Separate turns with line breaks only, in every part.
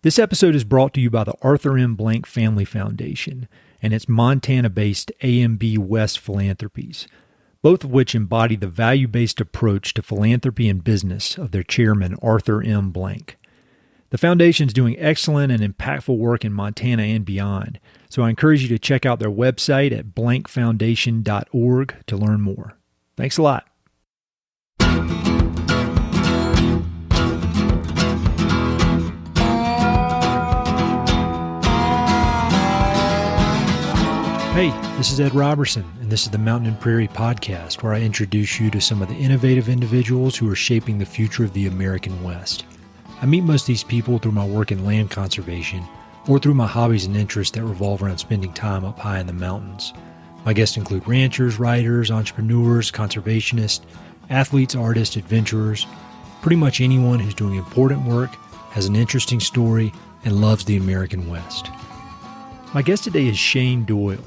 This episode is brought to you by the Arthur M. Blank Family Foundation and its Montana-based AMB West Philanthropies, both of which embody the value-based approach to philanthropy and business of their chairman, Arthur M. Blank. The foundation is doing excellent and impactful work in Montana and beyond, so I encourage you to check out their website at blankfoundation.org to learn more. Thanks a lot. Hey, this is Ed Robertson, and this is the Mountain and Prairie Podcast, where I introduce you to some of the innovative individuals who are shaping the future of the American West. I meet most of these people through my work in land conservation or through my hobbies and interests that revolve around spending time up high in the mountains. My guests include ranchers, writers, entrepreneurs, conservationists, athletes, artists, adventurers, pretty much anyone who's doing important work, has an interesting story, and loves the American West. My guest today is Shane Doyle.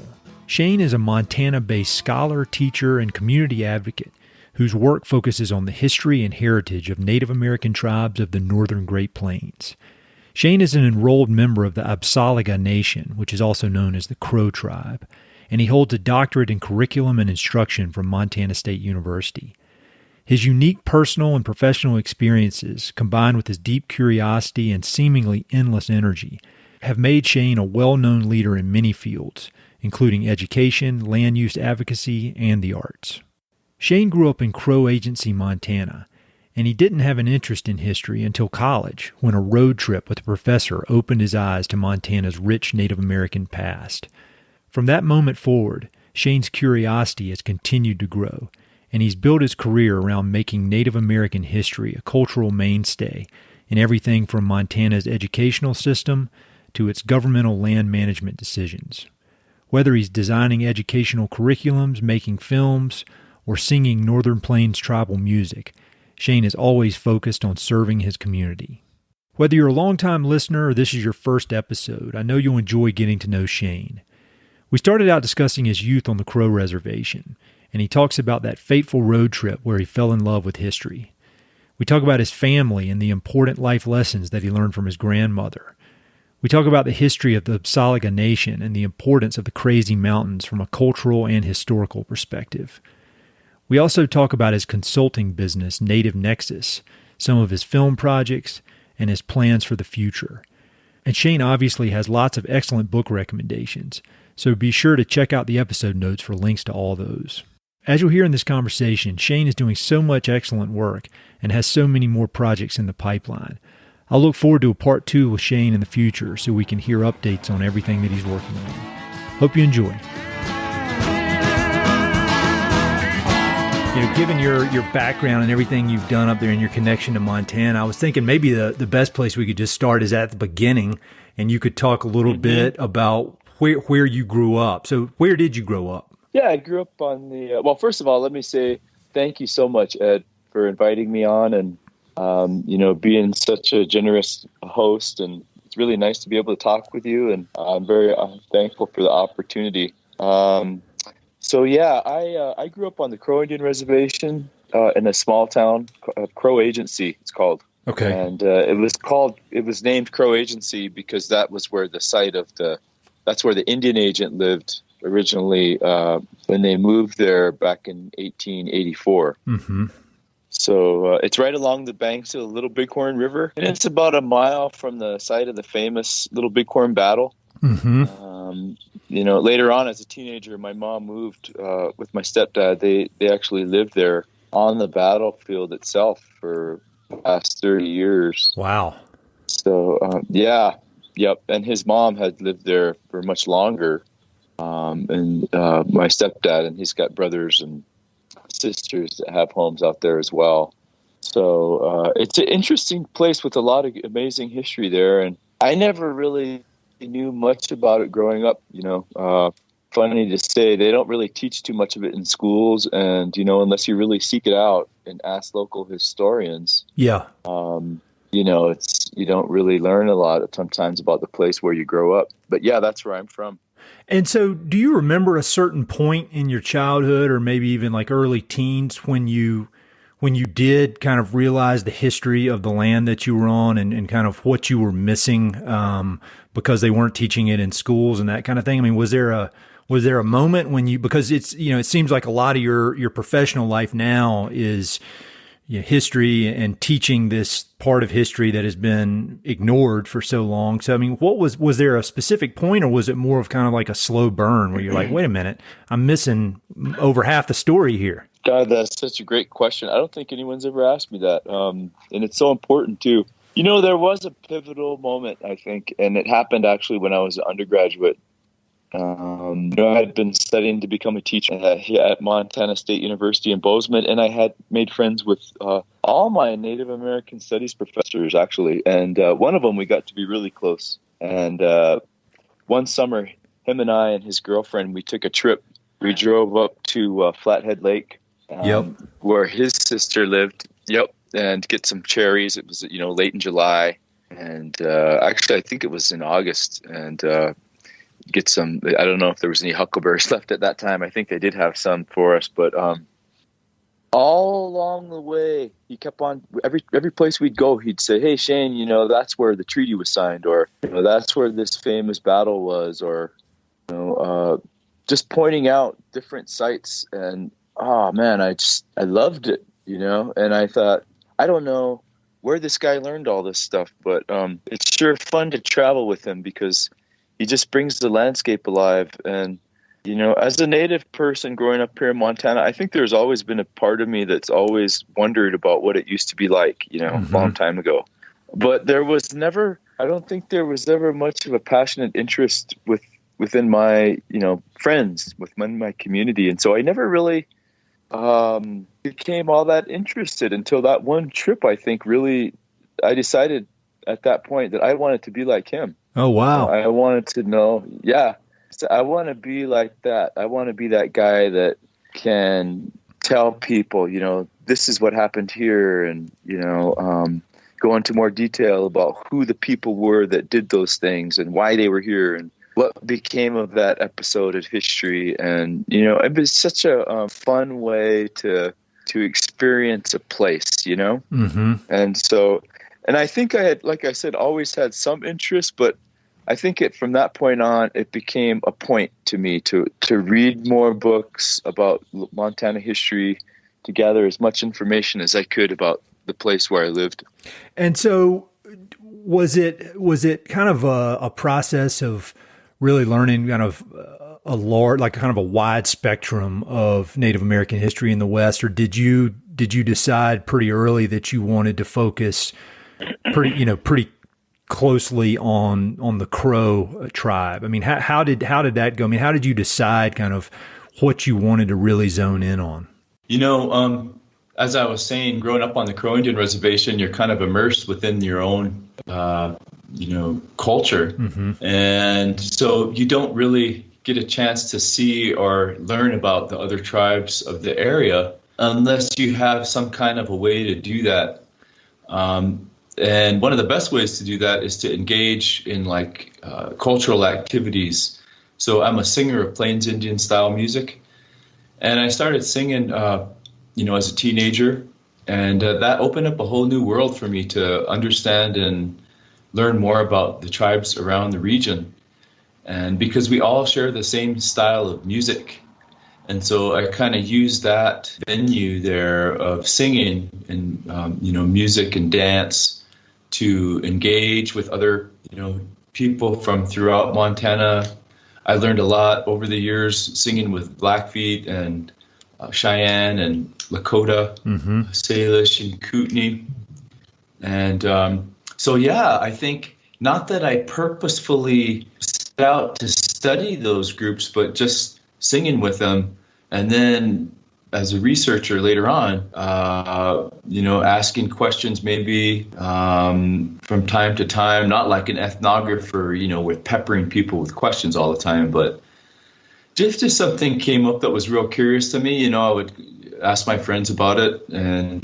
Shane is a Montana-based scholar, teacher, and community advocate whose work focuses on the history and heritage of Native American tribes of the northern Great Plains. Shane is an enrolled member of the Apsáalooke Nation, which is also known as the Crow Tribe, and he holds a doctorate in curriculum and instruction from Montana State University. His unique personal and professional experiences, combined with his deep curiosity and seemingly endless energy, have made Shane a well-known leader in many fields, including education, land use advocacy, and the arts. Shane grew up in Crow Agency, Montana, and he didn't have an interest in history until college, when a road trip with a professor opened his eyes to Montana's rich Native American past. From that moment forward, Shane's curiosity has continued to grow, and he's built his career around making Native American history a cultural mainstay in everything from Montana's educational system to its governmental land management decisions. Whether he's designing educational curriculums, making films, or singing Northern Plains tribal music, Shane is always focused on serving his community. Whether you're a longtime listener or this is your first episode, I know you'll enjoy getting to know Shane. We started out discussing his youth on the Crow Reservation, and he talks about that fateful road trip where he fell in love with history. We talk about his family and the important life lessons that he learned from his grandmother. We talk about the history of the Apsáalooke Nation and the importance of the Crazy Mountains from a cultural and historical perspective. We also talk about his consulting business, Native Nexus, some of his film projects, and his plans for the future. And Shane obviously has lots of excellent book recommendations, so be sure to check out the episode notes for links to all those. As you'll hear in this conversation, Shane is doing so much excellent work and has so many more projects in the pipeline. I'll look forward to a part 2 with Shane in the future so we can hear updates on everything that he's working on. Hope you enjoy. You know, given your background and everything you've done up there and your connection to Montana, I was thinking maybe the best place we could just start is at the beginning, and you could talk a little bit about where you grew up. So where did you grow up?
Yeah, I grew up on the, well, first of all, let me say thank you so much, Ed, for inviting me on and, being such a generous host. And it's really nice to be able to talk with you. And I'm very thankful for the opportunity. I grew up on the Crow Indian Reservation in a small town, Crow Agency, it's called.
Okay.
And it was named Crow Agency because that was where that's where the Indian agent lived originally when they moved there back in 1884.
Mm-hmm.
So it's right along the banks of the Little Bighorn River, and it's about a mile from the site of the famous Little Bighorn battle.
Mm-hmm.
Later on as a teenager, my mom moved with my stepdad. They actually lived there on the battlefield itself for the past 30 years.
Wow.
So, Yep. And his mom had lived there for much longer. And my stepdad, and he's got brothers and sisters that have homes out there as well. So it's an interesting place with a lot of amazing history there. And I never really knew much about it growing up. Funny to say, they don't really teach too much of it in schools. And, unless you really seek it out and ask local historians.
Yeah.
You don't really learn a lot sometimes about the place where you grow up. But yeah, that's where I'm from.
And so do you remember a certain point in your childhood or maybe even like early teens when you when you did kind of realize the history of the land that you were on and kind of what you were missing because they weren't teaching it in schools and that kind of thing? I mean, was there a moment when you, because it's, it seems like a lot of your professional life now is history and teaching this part of history that has been ignored for so long. So, I mean, was there a specific point, or was it more of kind of like a slow burn where you're like, wait a minute, I'm missing over half the story here?
God, that's such a great question. I don't think anyone's ever asked me that. And it's so important too. There was a pivotal moment, I think, and it happened actually when I was an undergraduate. I had been studying to become a teacher at Montana State University in Bozeman, and I had made friends with all my Native American studies professors, actually. And one of them, we got to be really close. And one summer, him and I and his girlfriend, we took a trip. We drove up to Flathead Lake, where his sister lived. And get some cherries. It was, late in July. And actually, I think it was in August. And get some, I don't know if there was any huckleberries left at that time. I think they did have some for us, but all along the way, he kept on, every place we'd go, he'd say, hey, Shane, that's where the treaty was signed, or that's where this famous battle was, or just pointing out different sites. And oh man, I loved it, and I thought, I don't know where this guy learned all this stuff, but it's sure fun to travel with him because he just brings the landscape alive. And, as a Native person growing up here in Montana, I think there's always been a part of me that's always wondered about what it used to be like, a long time ago. But there was never, I don't think there was ever much of a passionate interest within my, friends, within my community. And so I never really became all that interested until that one trip. I think really, I decided at that point that I wanted to be like him.
Oh, wow.
I wanted to know. Yeah. So I want to be like that. I want to be that guy that can tell people, this is what happened here. And, go into more detail about who the people were that did those things and why they were here and what became of that episode of history. And, it was such a fun way to experience a place,
Mm-hmm.
And so, and I think I had, like I said, always had some interest, but I think from that point on, it became a point to me to read more books about Montana history, to gather as much information as I could about the place where I lived.
And so was it kind of a process of really learning kind of a large, like kind of a wide spectrum of Native American history in the West, or did you decide pretty early that you wanted to focus pretty closely on the Crow tribe? I mean, how did that go? I mean, how did you decide kind of what you wanted to really zone in on?
As I was saying, growing up on the Crow Indian reservation, you're kind of immersed within your own, culture.
Mm-hmm.
And so you don't really get a chance to see or learn about the other tribes of the area unless you have some kind of a way to do that. And one of the best ways to do that is to engage in cultural activities. So I'm a singer of Plains Indian style music, and I started singing, as a teenager, and that opened up a whole new world for me to understand and learn more about the tribes around the region. And because we all share the same style of music. And so I kind of used that venue there of singing and, music and dance to engage with other, people from throughout Montana. I learned a lot over the years singing with Blackfeet and Cheyenne and Lakota,
mm-hmm.
Salish and Kootenai. And I think not that I purposefully set out to study those groups, but just singing with them. And then as a researcher later on, asking questions maybe from time to time, not like an ethnographer, with peppering people with questions all the time, but just if something came up that was real curious to me, I would ask my friends about it. And,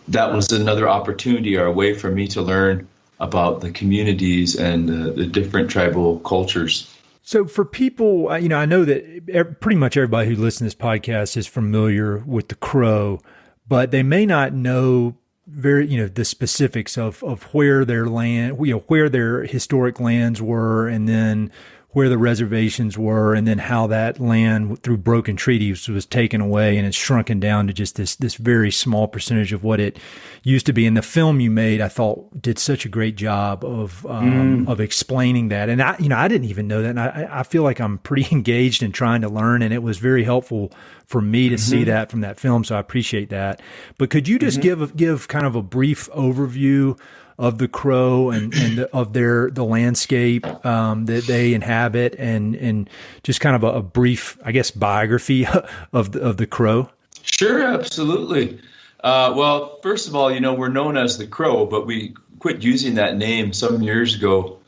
that was another opportunity or a way for me to learn about the communities and the different tribal cultures.
So for people, I know that pretty much everybody who listens to this podcast is familiar with the Crow, but they may not know the specifics of where their land, where their historic lands were, and then where the reservations were, and then how that land through broken treaties was taken away and it's shrunken down to just this very small percentage of what it used to be. And the film you made, I thought, did such a great job of explaining that. And I didn't even know that. And I feel like I'm pretty engaged in trying to learn, and it was very helpful for me to see that from that film. So I appreciate that. But could you just give kind of a brief overview of the Crow and of the landscape that they inhabit, and just kind of a brief, I guess, biography of the Crow?
Sure, absolutely. Well, first of all, we're known as the Crow, but we quit using that name some years ago.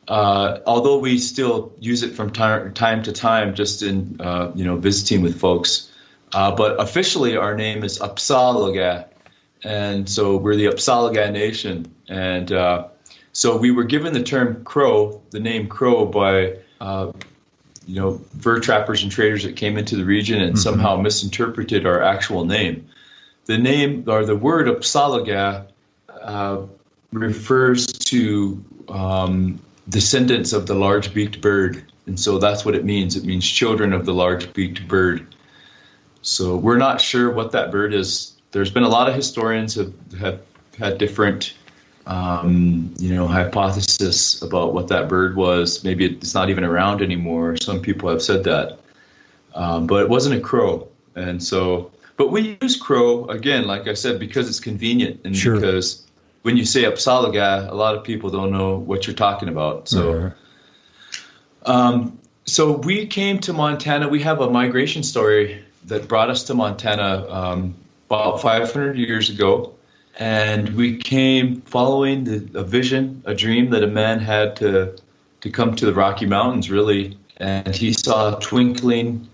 Although we still use it from time to time, just in visiting with folks. But officially, our name is Apsáalooke. And so we're the Apsáalooke Nation. And so we were given the term Crow, the name Crow, by, fur trappers and traders that came into the region and somehow misinterpreted our actual name. The name, or the word Apsáalooke, refers to descendants of the large-beaked bird. And so that's what it means. It means children of the large-beaked bird. So we're not sure what that bird is. There's been a lot of historians have had different, hypotheses about what that bird was. Maybe it's not even around anymore. Some people have said that, but it wasn't a crow. And so, but we use crow again, like I said, because it's convenient, and because when you say Apsáalooke, a lot of people don't know what you're talking about. So, so we came to Montana. We have a migration story that brought us to Montana about 500 years ago, and we came following a vision, a dream that a man had to come to the Rocky Mountains, really, and he saw twinkling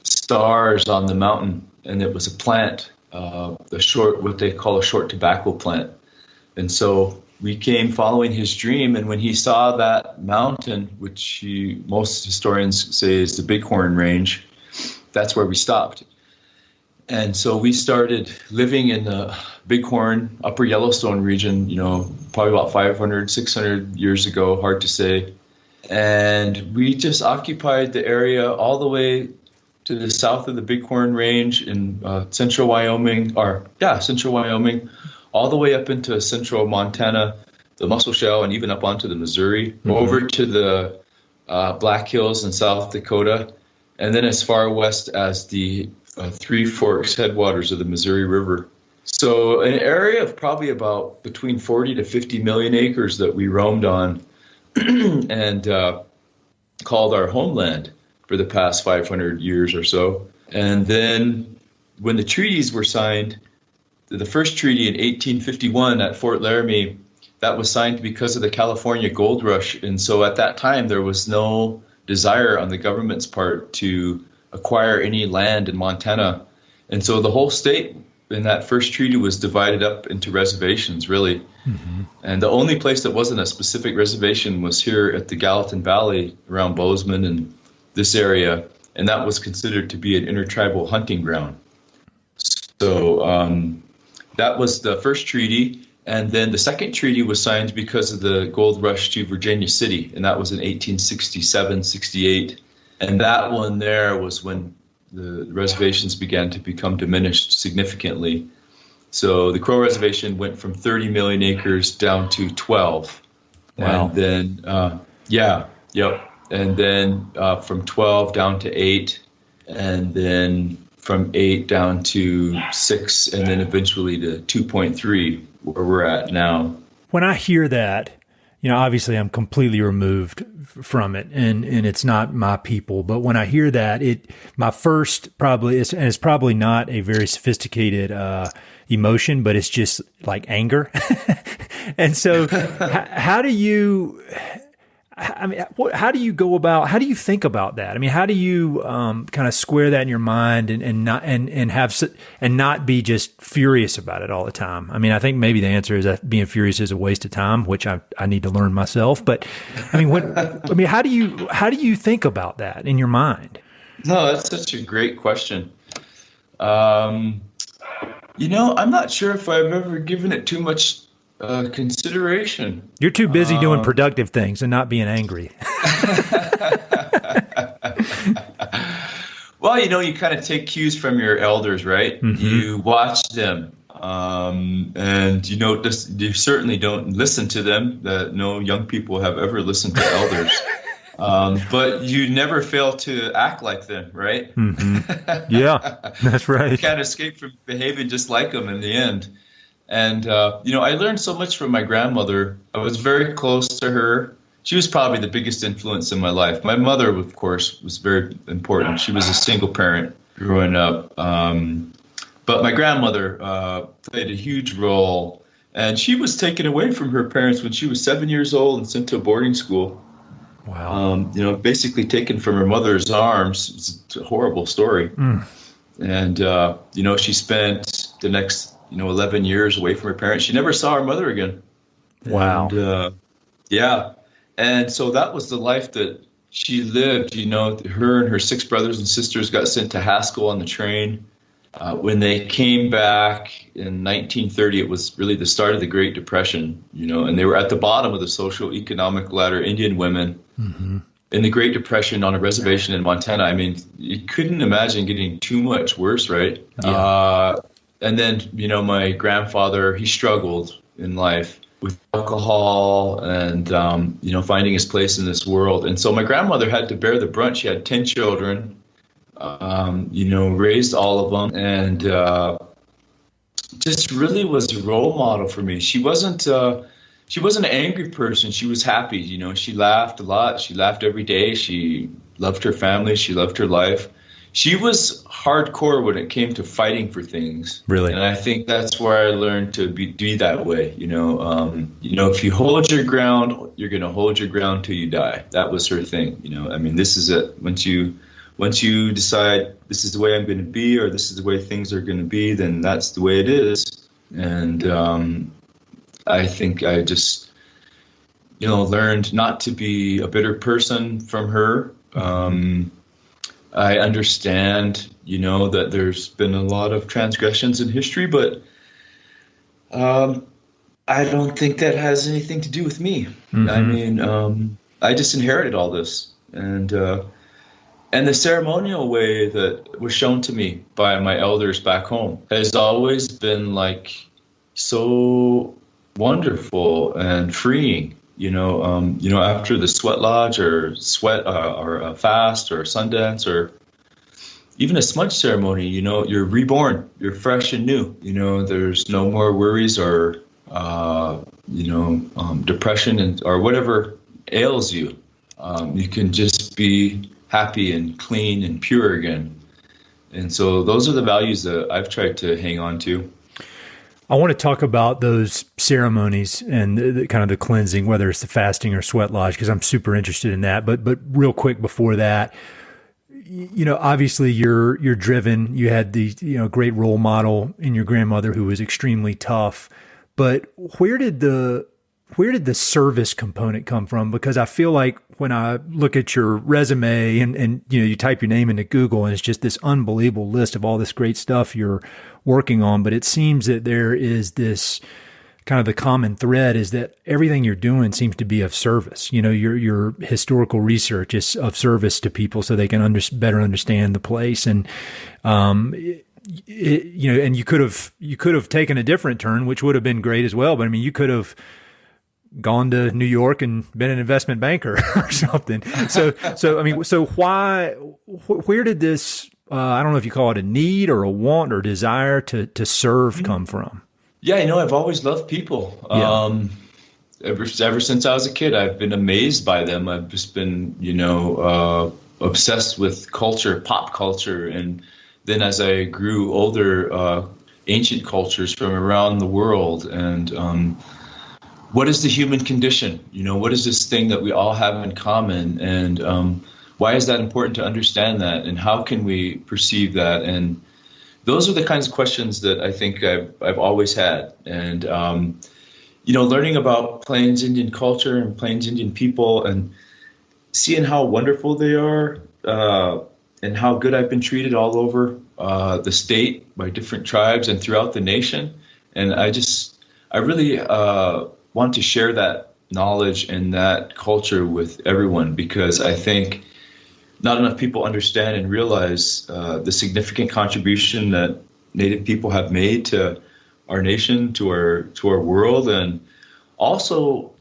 stars on the mountain, and it was a plant, what they call a short tobacco plant. And so we came following his dream, and when he saw that mountain, which most historians say is the Bighorn Range, that's where we stopped. And so we started living in the Bighorn, Upper Yellowstone region, probably about 500, 600 years ago, hard to say. And we just occupied the area all the way to the south of the Bighorn Range in central Wyoming, all the way up into central Montana, the Musselshell, and even up onto the Missouri, over to the Black Hills in South Dakota, and then as far west as the Three Forks headwaters of the Missouri River. So an area of probably about between 40 to 50 million acres that we roamed on and called our homeland for the past 500 years or so. And then when the treaties were signed, the first treaty in 1851 at Fort Laramie, that was signed because of the California gold rush. And so at that time, there was no desire on the government's part to acquire any land in Montana. And so the whole state in that first treaty was divided up into reservations, really. And the only place that wasn't a specific reservation was here at the Gallatin Valley around Bozeman and this area. And that was considered to be an intertribal hunting ground. So that was the first treaty. And then the second treaty was signed because of the gold rush to Virginia City. And that was in 1867, 68. And that one there was when the reservations began to become diminished significantly. So the Crow Reservation went from 30 million acres down to 12.
Wow.
And then, And then from 12 down to 8. And then from 8 down to 6. And then eventually to 2.3, where we're at now.
When I hear that, obviously I'm completely removed from it, and it's not my people. But when I hear that, my first probably is, and it's probably not a very sophisticated emotion, but it's just like anger. And so how do you I mean, how do you go about? How do you think about that? I mean, how do you kind of square that in your mind and not be just furious about it all the time? I mean, I think maybe the answer is that being furious is a waste of time, which I need to learn myself. But I mean, how do you think about that in your mind?
No, that's such a great question. I'm not sure if I've ever given it too much consideration.
You're too busy doing productive things and not being angry.
Well, you kind of take cues from your elders, right? Mm-hmm. You watch them, and you certainly don't listen to them. No young people have ever listened to elders. But you never fail to act like them, right?
Mm-hmm. Yeah, that's right.
You can't escape from behaving just like them in the end. And, I learned so much from my grandmother. I was very close to her. She was probably the biggest influence in my life. My mother, of course, was very important. She was a single parent growing up. But my grandmother played a huge role. And she was taken away from her parents when she was 7 years old and sent to a boarding school.
Wow.
Basically taken from her mother's arms. It's a horrible story. Mm. And, she spent the next 11 years away from her parents. She never saw her mother again.
Wow.
And, yeah. And so that was the life that she lived. Her and her 6 brothers and sisters got sent to Haskell on the train. When they came back in 1930, it was really the start of the Great Depression, and they were at the bottom of the social economic ladder, Indian women. Mm-hmm. In the Great Depression on a reservation in Montana. I mean, you couldn't imagine getting too much worse, right? Yeah. And then, my grandfather, he struggled in life with alcohol and, finding his place in this world. And so my grandmother had to bear the brunt. She had 10 children, raised all of them, and just really was a role model for me. She wasn't an angry person. She was happy. She laughed a lot. She laughed every day. She loved her family. She loved her life. She was hardcore when it came to fighting for things.
Really?
And I think that's where I learned to be that way. If you hold your ground, you're going to hold your ground till you die. That was her thing. This is it. Once you decide this is the way I'm going to be, or this is the way things are going to be, then that's the way it is. And I think I just, learned not to be a bitter person from her. I understand, that there's been a lot of transgressions in history, but I don't think that has anything to do with me. Mm-hmm. I just inherited all this. And the ceremonial way that was shown to me by my elders back home has always been so wonderful and freeing. After the sweat lodge or or a fast or a Sundance or even a smudge ceremony, you're reborn, you're fresh and new. There's no more worries or, depression or whatever ails you. You can just be happy and clean and pure again. And so those are the values that I've tried to hang on to.
I want to talk about those ceremonies and the kind of the cleansing, whether it's the fasting or sweat lodge, because I'm super interested in that. But real quick before that, obviously you're driven. You had the great role model in your grandmother who was extremely tough. But where did the service component come from? Because I feel like when I look at your resume and you type your name into Google and it's just this unbelievable list of all this great stuff you're working on, but it seems that there is this kind of the common thread is that everything you're doing seems to be of service. Your historical research is of service to people so they can better understand the place. And, and you could have taken a different turn, which would have been great as well. But you could have gone to New York and been an investment banker or something. So where did this, I don't know if you call it a need or a want or desire to serve come from?
Yeah, I've always loved people. Yeah. Ever since I was a kid, I've been amazed by them. I've just been, obsessed with culture, pop culture. And then as I grew older, ancient cultures from around the world. And, what is the human condition? What is this thing that we all have in common? And why is that important to understand that? And how can we perceive that? And those are the kinds of questions that I think I've always had. And, learning about Plains Indian culture and Plains Indian people and seeing how wonderful they are and how good I've been treated all over the state by different tribes and throughout the nation. And I really want to share that knowledge and that culture with everyone, because I think not enough people understand and realize the significant contribution that Native people have made to our nation, to our world, and also,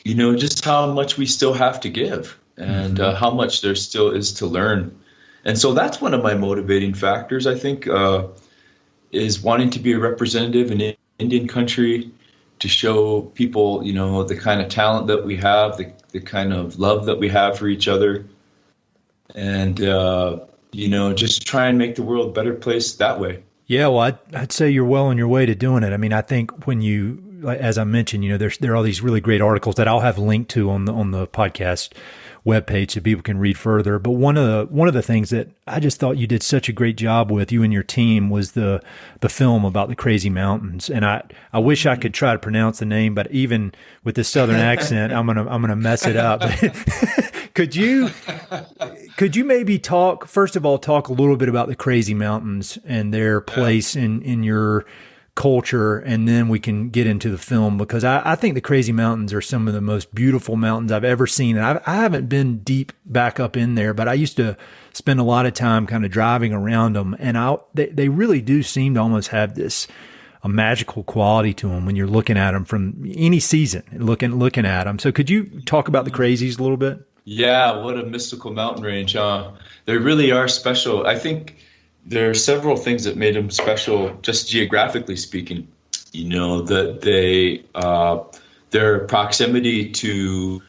just how much we still have to give and how much there still is to learn. And so that's one of my motivating factors, I think, is wanting to be a representative in Indian country, to show people, the kind of talent that we have, the kind of love that we have for each other, and, just try and make the world a better place that way.
Yeah, well, I'd say you're well on your way to doing it. I mean, I think when you, as I mentioned, there are all these really great articles that I'll have linked to on the podcast webpage so people can read further. But one of the things that I just thought you did such a great job with, you and your team, was the film about the Crazy Mountains. And I wish I could try to pronounce the name, but even with this Southern accent, I'm gonna mess it up. Could you maybe first of all talk a little bit about the Crazy Mountains and their place in your culture, and then we can get into the film, because I think the Crazy Mountains are some of the most beautiful mountains I've ever seen. And I haven't been deep back up in there, but I used to spend a lot of time kind of driving around them, and they really do seem to almost have a magical quality to them when you're looking at them from any season, looking at them. So could you talk about the Crazies a little bit?
Yeah, what a mystical mountain range, huh? They really are special. I think there are several things that made them special, just geographically speaking. That their proximity to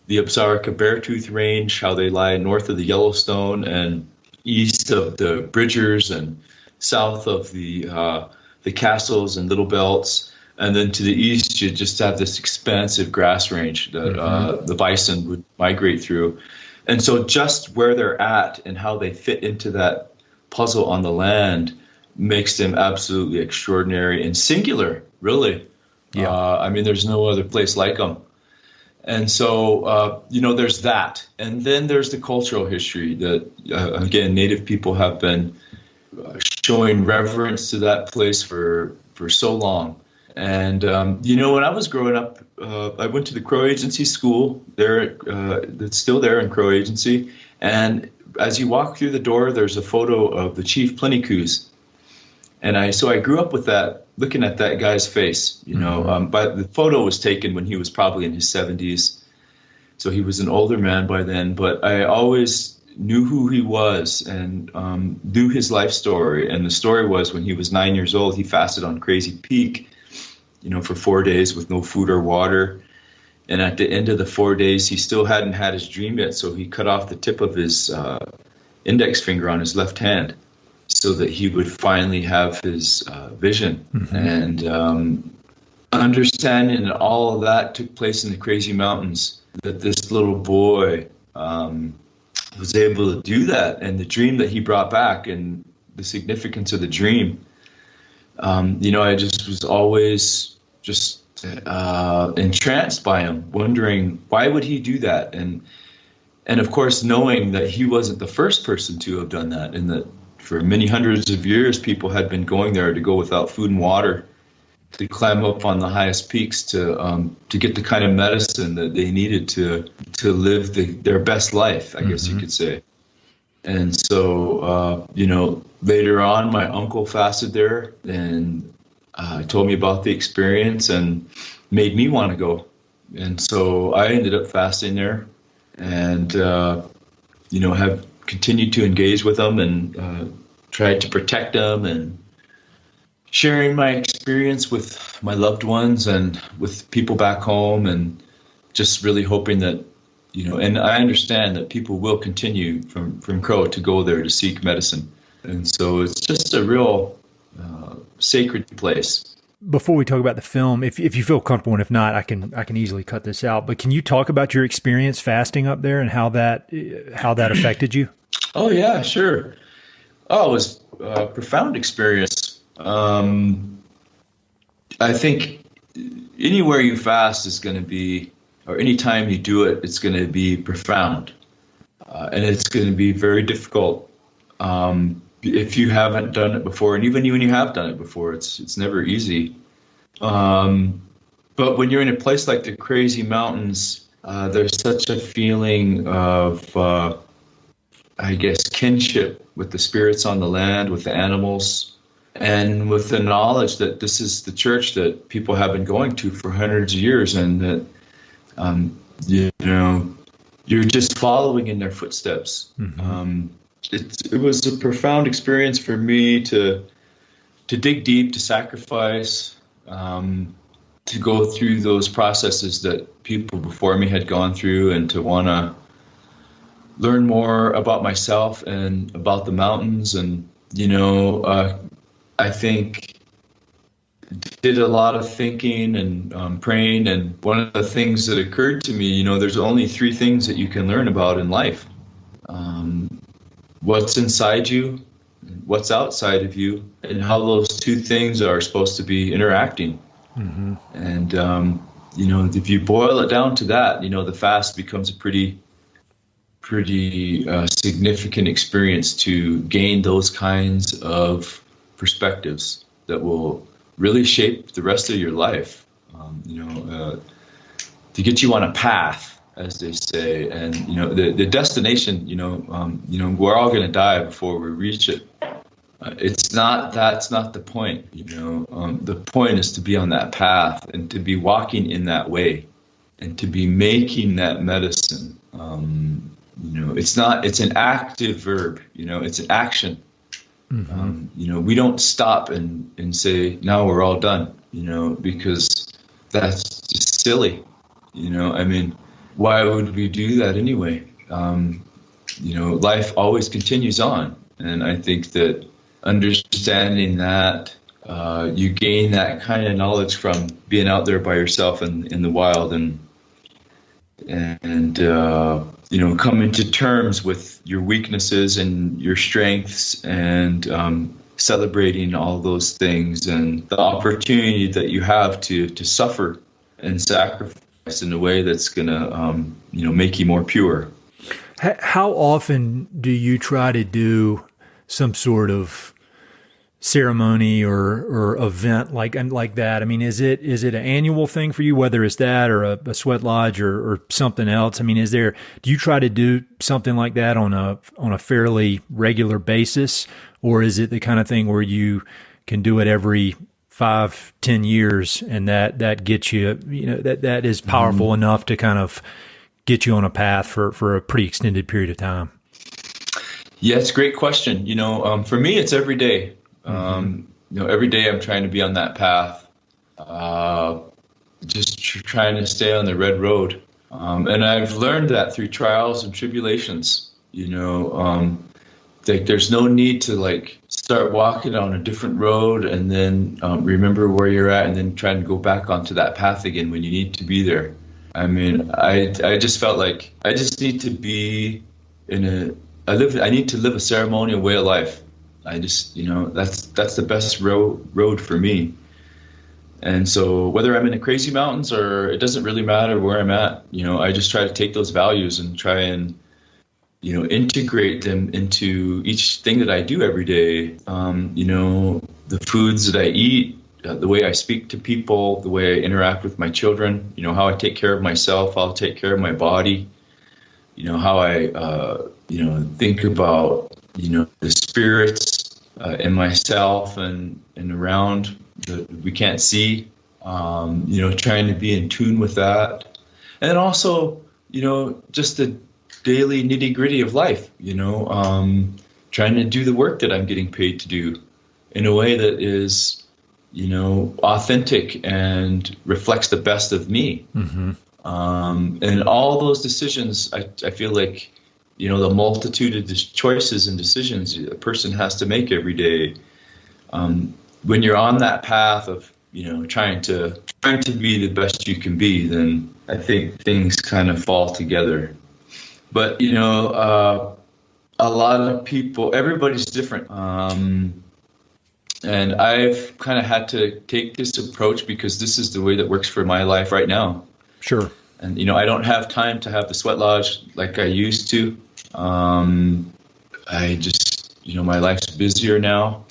the Apsáalooke Beartooth Range, how they lie north of the Yellowstone and east of the Bridgers and south of the Castles and Little Belts. And then to the east, you just have this expansive grass range that the bison would migrate through. And so just where they're at and how they fit into that puzzle on the land makes them absolutely extraordinary and singular, really. Yeah. I mean, there's no other place like them. And so, there's that. And then there's the cultural history that, again, Native people have been showing reverence to that place for so long. And, when I was growing up, I went to the Crow Agency school there, that's still there in Crow Agency. And as you walk through the door, there's a photo of the Chief Plinnycoos. And I grew up with that, looking at that guy's face, but the photo was taken when he was probably in his 70s. So he was an older man by then, but I always knew who he was and knew his life story. And the story was, when he was 9 years old, he fasted on Crazy Peak, for 4 days with no food or water. And at the end of the 4 days, he still hadn't had his dream yet, so he cut off the tip of his index finger on his left hand so that he would finally have his vision. And understanding that all of that took place in the Crazy Mountains, that this little boy was able to do that, and the dream that he brought back and the significance of the dream. I just was always just entranced by him, wondering why would he do that, and of course knowing that he wasn't the first person to have done that, and that for many hundreds of years people had been going there to go without food and water, to climb up on the highest peaks to get the kind of medicine that they needed to live their best life, I guess you could say. And so later on, my uncle fasted there and told me about the experience and made me want to go. And so I ended up fasting there and, have continued to engage with them and tried to protect them, and sharing my experience with my loved ones and with people back home, and just really hoping that, and I understand that people will continue from Crow to go there to seek medicine. And so it's just a real sacred place.
before we talk about the film, if you feel comfortable, and if not, I can easily cut this out. But can you talk about your experience fasting up there and how that affected you?
Oh yeah, sure. Oh, it was a profound experience. I think anywhere you fast is going to be, or anytime you do it, it's going to be profound, and it's going to be very difficult. If you haven't done it before, and even when you have done it before, it's never easy. But when you're in a place like the Crazy Mountains, there's such a feeling of, I guess, kinship with the spirits on the land, with the animals, and with the knowledge that this is the church that people have been going to for hundreds of years, and that, you're just following in their footsteps. Mm-hmm. It was a profound experience for me to dig deep, to sacrifice, to go through those processes that people before me had gone through, and to want to learn more about myself and about the mountains. And, I think did a lot of thinking and praying. And one of the things that occurred to me, there's only three things that you can learn about in life. What's inside you, what's outside of you, and how those two things are supposed to be interacting. Mm-hmm. And, if you boil it down to that, the fast becomes a pretty significant experience to gain those kinds of perspectives that will really shape the rest of your life, to get you on a path, as they say. And, the destination, we're all going to die before we reach it. That's not the point. The point is to be on that path and to be walking in that way and to be making that medicine. It's an active verb, it's an action. Mm-hmm. We don't stop and say, now we're all done, because that's just silly. Why would we do that anyway? Life always continues on. And I think that understanding that, you gain that kind of knowledge from being out there by yourself in the wild, and coming to terms with your weaknesses and your strengths, and celebrating all those things, and the opportunity that you have to suffer and sacrifice in a way that's going to, make you more pure.
How often do you try to do some sort of ceremony or event like that? I mean, is it an annual thing for you, whether it's that or a sweat lodge or something else? I mean, do you try to do something like that on a fairly regular basis, or is it the kind of thing where you can do it every 5-10 years, and that gets you, that is powerful enough to kind of get you on a path for a pretty extended period of time?
Yeah, it's a great question. For me, it's every day. Every day I'm trying to be on that path, just trying to stay on the red road. And I've learned that through trials and tribulations, there's no need to start walking on a different road and then remember where you're at and then try and go back onto that path again when you need to be there. I mean, I just felt like I just need to be I need to live a ceremonial way of life. I just, that's the best road for me. And so whether I'm in the Crazy Mountains or it doesn't really matter where I'm at, I just try to take those values and try and, integrate them into each thing that I do every day. The foods that I eat, the way I speak to people, the way I interact with my children, how I take care of myself, how I take care of my body, how I, think about, the spirits in myself and around that we can't see, trying to be in tune with that. And then also, just the daily nitty gritty of life, trying to do the work that I'm getting paid to do in a way that is, authentic and reflects the best of me. Mm-hmm. And all those decisions, I feel like, the multitude of choices and decisions a person has to make every day. When you're on that path of trying to be the best you can be, then I think things kind of fall together. But a lot of people, everybody's different. And I've kind of had to take this approach because this is the way that works for my life right now.
Sure.
And, I don't have time to have the sweat lodge like I used to. I just, my life's busier now.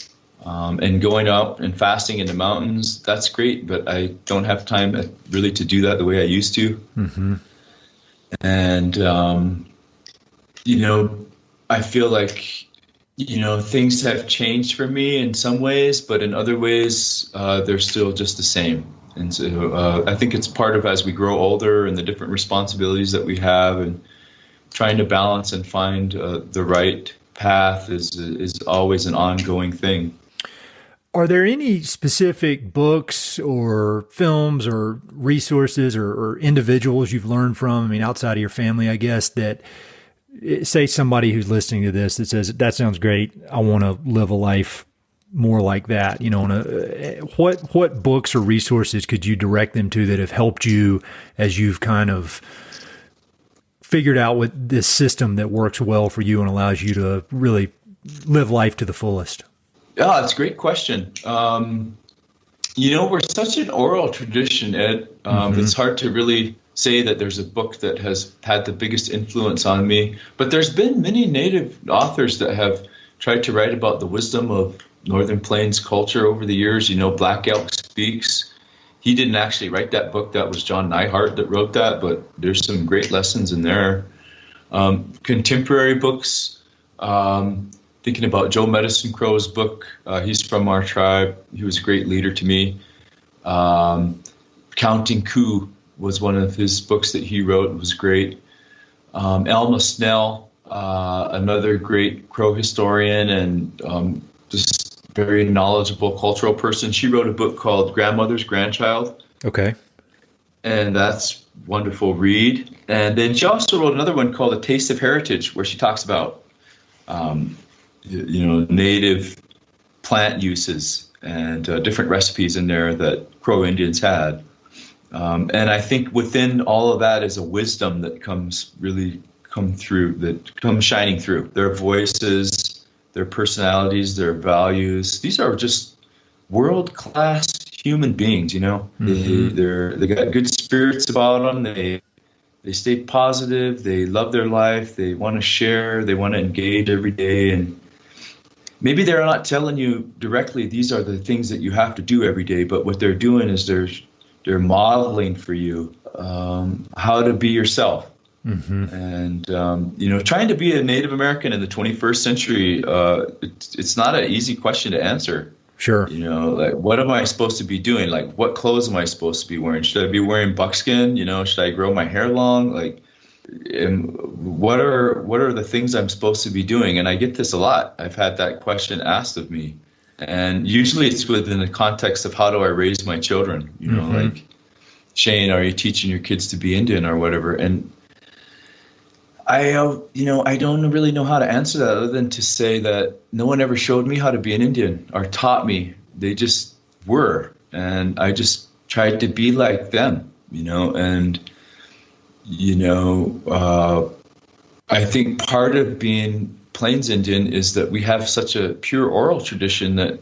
And going out and fasting in the mountains, that's great, but I don't have time really to do that the way I used to.
Mm-hmm.
And, I feel like, things have changed for me in some ways, but in other ways, they're still just the same. And so I think it's part of as we grow older and the different responsibilities that we have, and trying to balance and find the right path is always an ongoing thing.
Are there any specific books or films or resources or individuals you've learned from, outside of your family, I guess, that say somebody who's listening to this that says, that sounds great, I want to live a life more like that, what books or resources could you direct them to that have helped you as you've kind of figured out what this system that works well for you and allows you to really live life to the fullest?
Yeah, it's a great question. We're such an oral tradition, Ed. It's hard to really say that there's a book that has had the biggest influence on me. But there's been many Native authors that have tried to write about the wisdom of Northern Plains culture over the years. Black Elk Speaks. He didn't actually write that book. That was John Neihart that wrote that. But there's some great lessons in there. Contemporary books. Thinking about Joe Medicine Crow's book. He's from our tribe. He was a great leader to me. Counting Coup was one of his books that he wrote. It was great. Alma Snell, another great Crow historian and just very knowledgeable cultural person. She wrote a book called Grandmother's Grandchild.
Okay.
And that's wonderful read. And then she also wrote another one called A Taste of Heritage, where she talks about native plant uses and different recipes in there that Crow Indians had. And I think within all of that is a wisdom that comes shining through. Their voices, their personalities, their values. These are just world-class human beings, Mm-hmm. They got good spirits about them. They stay positive. They love their life. They want to share. They want to engage every day. And maybe they're not telling you directly these are the things that you have to do every day, but what they're doing is they're modeling for you how to be yourself. Mm-hmm. And trying to be a Native American in the 21st century, it's not an easy question to answer.
Sure.
Like, what am I supposed to be doing? Like, what clothes am I supposed to be wearing? Should I be wearing buckskin? Should I grow my hair long? Like, and what are the things I'm supposed to be doing? And I get this a lot. I've had that question asked of me. And usually it's within the context of how do I raise my children? Mm-hmm. Like, Shane, are you teaching your kids to be Indian or whatever? And I don't really know how to answer that other than to say that no one ever showed me how to be an Indian or taught me. They just were. And I just tried to be like them, and, I think part of being Plains Indian is that we have such a pure oral tradition that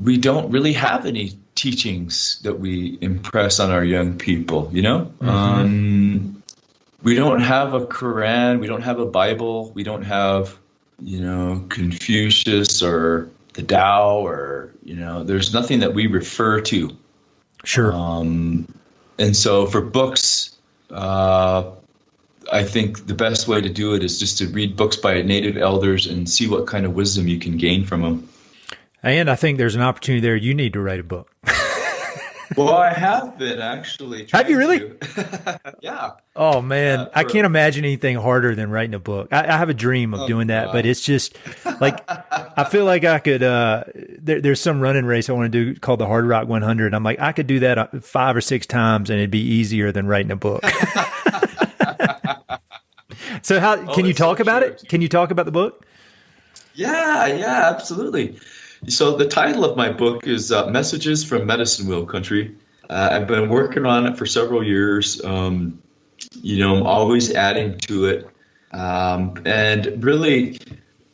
we don't really have any teachings that we impress on our young people, Mm-hmm. We don't have a Quran, we don't have a Bible, we don't have, Confucius or the Tao or, there's nothing that we refer to.
Sure.
And so for books, I think the best way to do it is just to read books by Native elders and see what kind of wisdom you can gain from them.
And I think there's an opportunity there. You need to write a book.
Well, I have been actually.
Have you really?
Yeah.
Oh, man. I can't imagine anything harder than writing a book. I have a dream of doing that, but it's just like, I feel like I could, there's some running race I want to do called the Hard Rock 100. I'm like, I could do that 5 or 6 times and it'd be easier than writing a book. So can you talk about it? Can you talk about the book?
Yeah, absolutely. So the title of my book is Messages from Medicine Wheel Country. I've been working on it for several years. I'm always adding to it. And really,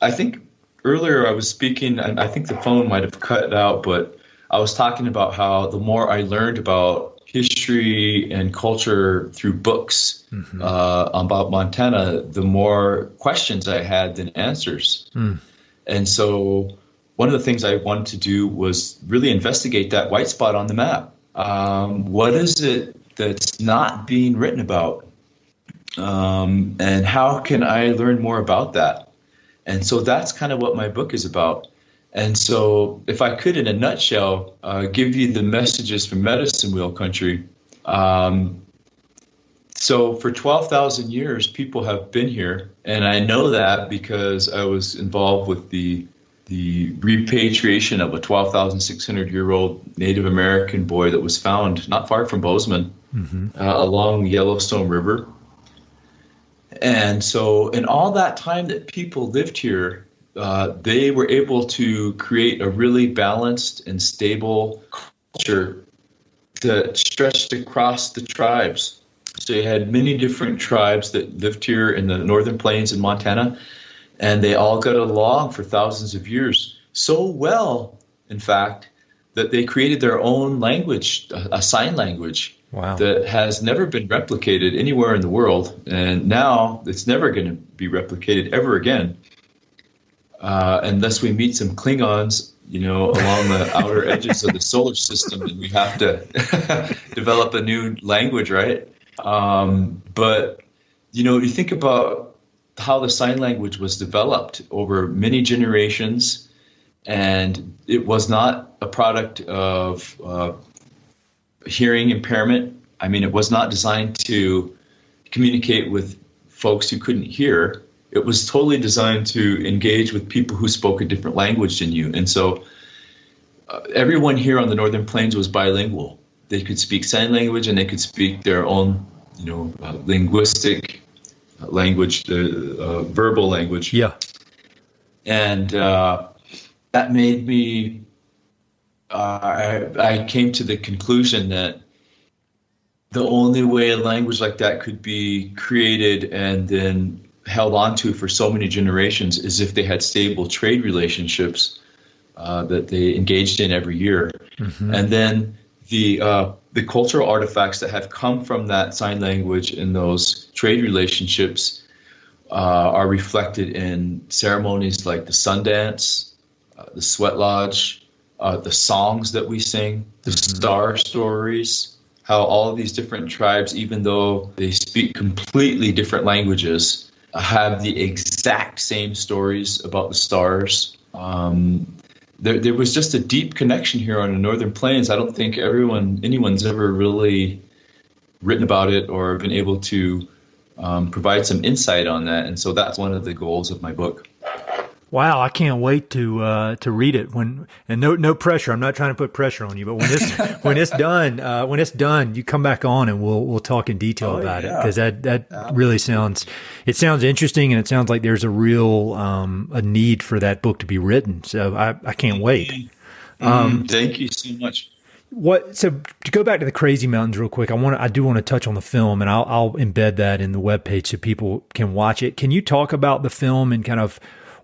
I think earlier I was speaking, and I think the phone might have cut out, but I was talking about how the more I learned about history and culture through books about Montana, the more questions I had than answers. And so one of the things I wanted to do was really investigate that white spot on the map. What is it that's not being written about? And how can I learn more about that? And so that's kind of what my book is about. And so if I could, in a nutshell, give you the messages from Medicine Wheel Country. So for 12,000 years, people have been here. And I know that because I was involved with the repatriation of a 12,600-year-old Native American boy that was found not far from Bozeman along the Yellowstone River. And so in all that time that people lived here, they were able to create a really balanced and stable culture that stretched across the tribes. So you had many different tribes that lived here in the Northern Plains in Montana, and they all got along for thousands of years. So well, in fact, that they created their own language, a sign language. Wow. That has never been replicated anywhere in the world, and now it's never going to be replicated ever again, unless we meet some Klingons, along the outer edges of the solar system, and we have to develop a new language, right? But you think about how the sign language was developed over many generations, and it was not a product of hearing impairment. I mean, it was not designed to communicate with folks who couldn't hear. It was totally designed to engage with people who spoke a different language than you. And so everyone here on the Northern Plains was bilingual. They could speak sign language and they could speak their own, linguistic language, verbal language.
Yeah.
And that made me I came to the conclusion that the only way a language like that could be created and then held on to for so many generations is if they had stable trade relationships that they engaged in every year. And then the cultural artifacts that have come from that sign language and those trade relationships are reflected in ceremonies like the Sundance, the Sweat Lodge, the songs that we sing, the star stories, how all of these different tribes, even though they speak completely different languages, have the exact same stories about the stars. There was just a deep connection here on the Northern Plains. I don't think anyone's ever really written about it or been able to provide some insight on that. And so that's one of the goals of my book.
Wow, I can't wait to read it. No pressure. I'm not trying to put pressure on you, but when it's done, you come back on and we'll talk in detail about it, because that really sounds interesting, and it sounds like there's a real a need for that book to be written. So I can't wait.
Thank you so much.
So to go back to the Crazy Mountains real quick, I do want to touch on the film, and I'll embed that in the webpage so people can watch it. Can you talk about the film and kind of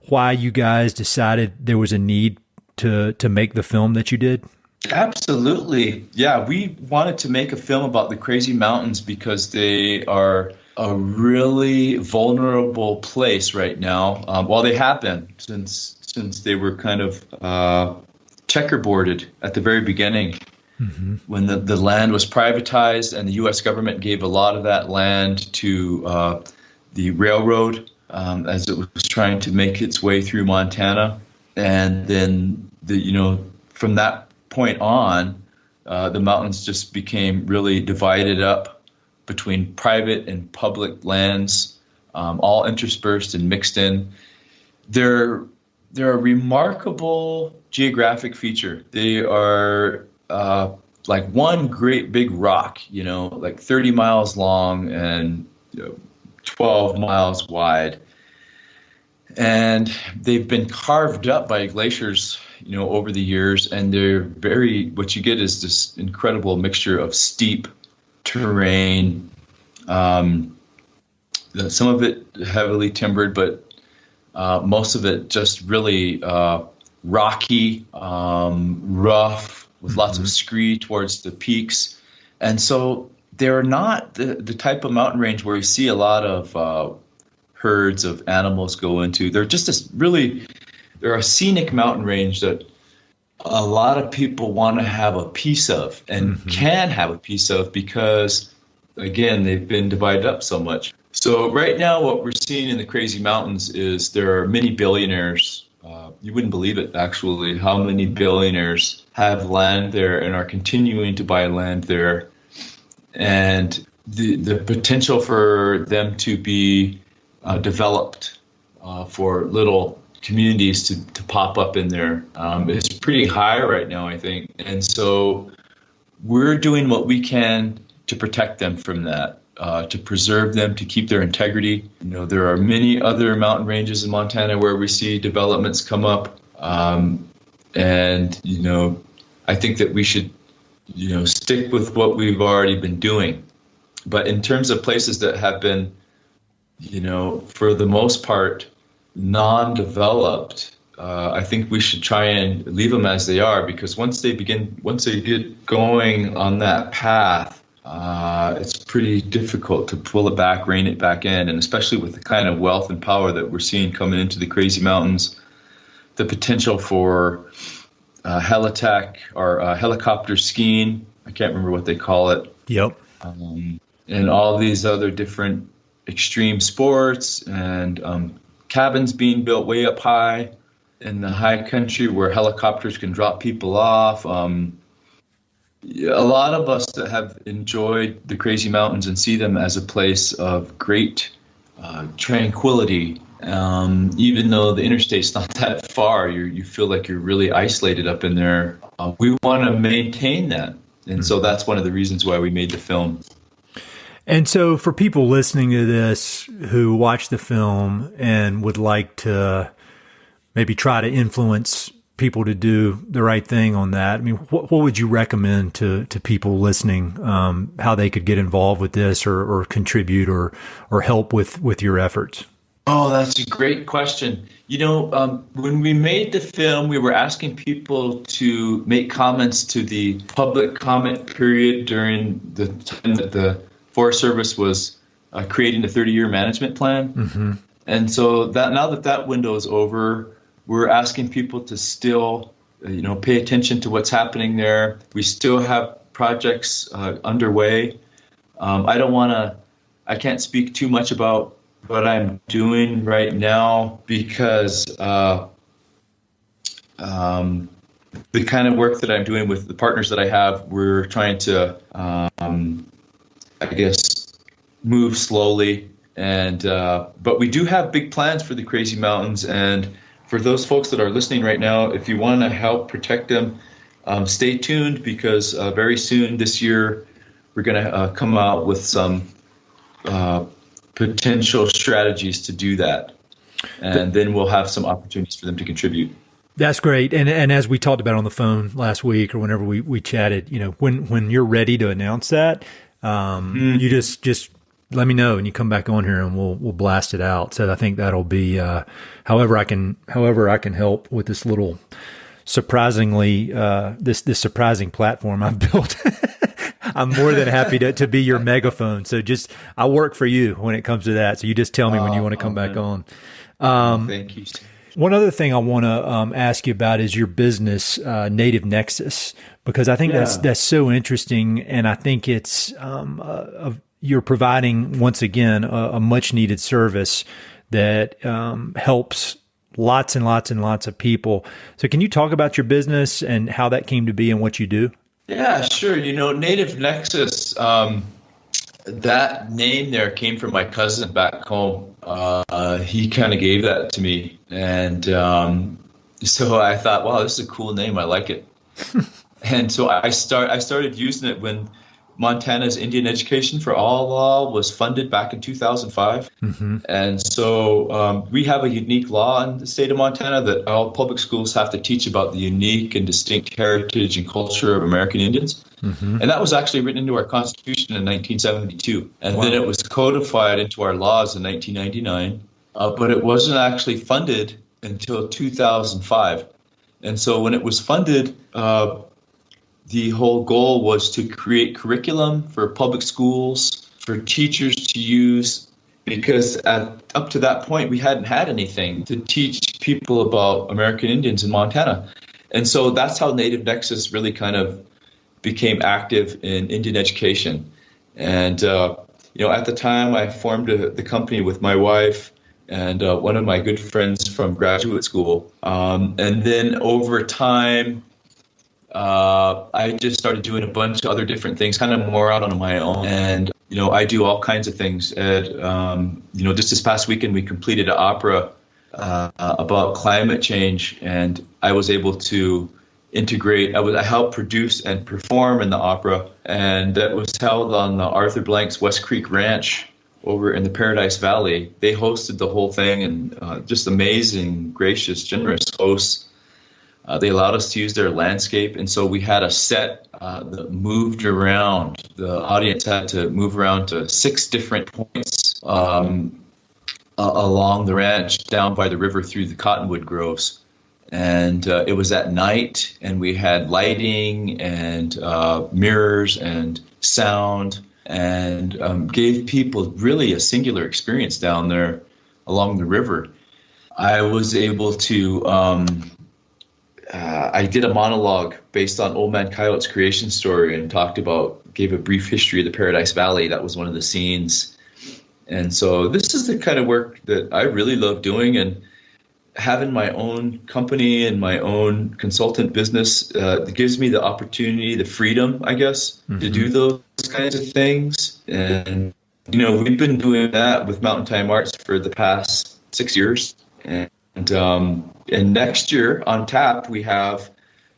why you guys decided there was a need to make the film that you did?
Absolutely. Yeah, we wanted to make a film about the Crazy Mountains because they are a really vulnerable place right now. Well, they have been since they were kind of checkerboarded at the very beginning. When the land was privatized and the U.S. government gave a lot of that land to the railroad as it was trying to make its way through Montana. And then, from that point on, the mountains just became really divided up between private and public lands, all interspersed and mixed in. They're a remarkable geographic feature. They are like one great big rock, like 30 miles long and 12 miles wide. And they've been carved up by glaciers, over the years, and what you get is this incredible mixture of steep terrain, some of it heavily timbered, but most of it just really rocky, rough, with lots of scree towards the peaks. And so they're not the type of mountain range where you see a lot of herds of animals go into. They're just they're a scenic mountain range that a lot of people want to have a piece of and can have a piece of because, again, they've been divided up so much. So right now what we're seeing in the Crazy Mountains is there are many billionaires. You wouldn't believe it, actually, how many billionaires have land there and are continuing to buy land there. And the potential for them to be developed for little communities to pop up in there is pretty high right now, I think. And so we're doing what we can to protect them from that. To preserve them, to keep their integrity. There are many other mountain ranges in Montana where we see developments come up. And I think that we should, stick with what we've already been doing. But in terms of places that have been, for the most part, non-developed, I think we should try and leave them as they are, because once they get going on that path, it's pretty difficult to pull it back, rein it back in, and especially with the kind of wealth and power that we're seeing coming into the Crazy Mountains, the potential for helitech or helicopter skiing. I can't remember what they call it.
Yep.
And all these other different extreme sports and cabins being built way up high in the high country where helicopters can drop people off. A lot of us that have enjoyed the Crazy Mountains and see them as a place of great tranquility, even though the interstate's not that far, you feel like you're really isolated up in there. We want to maintain that. And so that's one of the reasons why we made the film.
And so for people listening to this who watch the film and would like to maybe try to influence people to do the right thing on that, I mean, what would you recommend to people listening, how they could get involved with this or contribute or help with your efforts?
Oh, that's a great question. When we made the film, we were asking people to make comments to the public comment period during the time that the Forest Service was creating the 30-year management plan. And so that now that window is over, we're asking people to still, pay attention to what's happening there. We still have projects underway. I can't speak too much about what I'm doing right now because the kind of work that I'm doing with the partners that I have, we're trying to, move slowly. And but we do have big plans for the Crazy Mountains. And for those folks that are listening right now, if you want to help protect them, stay tuned because very soon this year we're going to come out with some potential strategies to do that. And then we'll have some opportunities for them to contribute.
That's great. And as we talked about on the phone last week or whenever we chatted, when you're ready to announce that, you just let me know and you come back on here and we'll blast it out. So I think that'll be, however I can help with this little surprisingly, this surprising platform I've built. I'm more than happy to be your megaphone. So I work for you when it comes to that. So you just tell me when you want to come back on.
Thank you.
One other thing I want to ask you about is your business, Native Nexus, because I think that's so interesting, and I think it's you're providing once again a much needed service that helps lots and lots and lots of people. So, can you talk about your business and how that came to be and what you do?
Yeah, sure. Native Nexus. That name there came from my cousin back home. He kind of gave that to me. And so I thought, wow, this is a cool name. I like it. And so I started using it when Montana's Indian Education for All law was funded back in 2005.
Mm-hmm.
And so we have a unique law in the state of Montana that all public schools have to teach about the unique and distinct heritage and culture of American Indians.
Mm-hmm.
And that was actually written into our Constitution in 1972. And
Wow.
then it was codified into our laws in 1999. But it wasn't actually funded until 2005. And so when it was funded, the whole goal was to create curriculum for public schools, for teachers to use, because up to that point, we hadn't had anything to teach people about American Indians in Montana. And so that's how Native Nexus really kind of became active in Indian education. And, at the time, I formed the company with my wife and one of my good friends from graduate school. And then over time, I just started doing a bunch of other different things, kind of more out on my own. And, I do all kinds of things. And, just this past weekend, we completed an opera about climate change. And I was able to integrate, I helped produce and perform in the opera. And that was held on the Arthur Blank's West Creek Ranch over in the Paradise Valley. They hosted the whole thing, and just amazing, gracious, generous hosts. They allowed us to use their landscape, and so we had a set that moved around. The audience had to move around to 6 different points along the ranch, down by the river through the cottonwood groves. And it was at night, and we had lighting and mirrors and sound, and gave people really a singular experience down there along the river. I was able to I did a monologue based on Old Man Coyote's creation story and gave a brief history of the Paradise Valley. That was one of the scenes. And so this is the kind of work that I really love doing, and having my own company and my own consultant business gives me the opportunity, the freedom, I guess, to do those kinds of things. And, we've been doing that with Mountain Time Arts for the past 6 years. And next year on tap, we have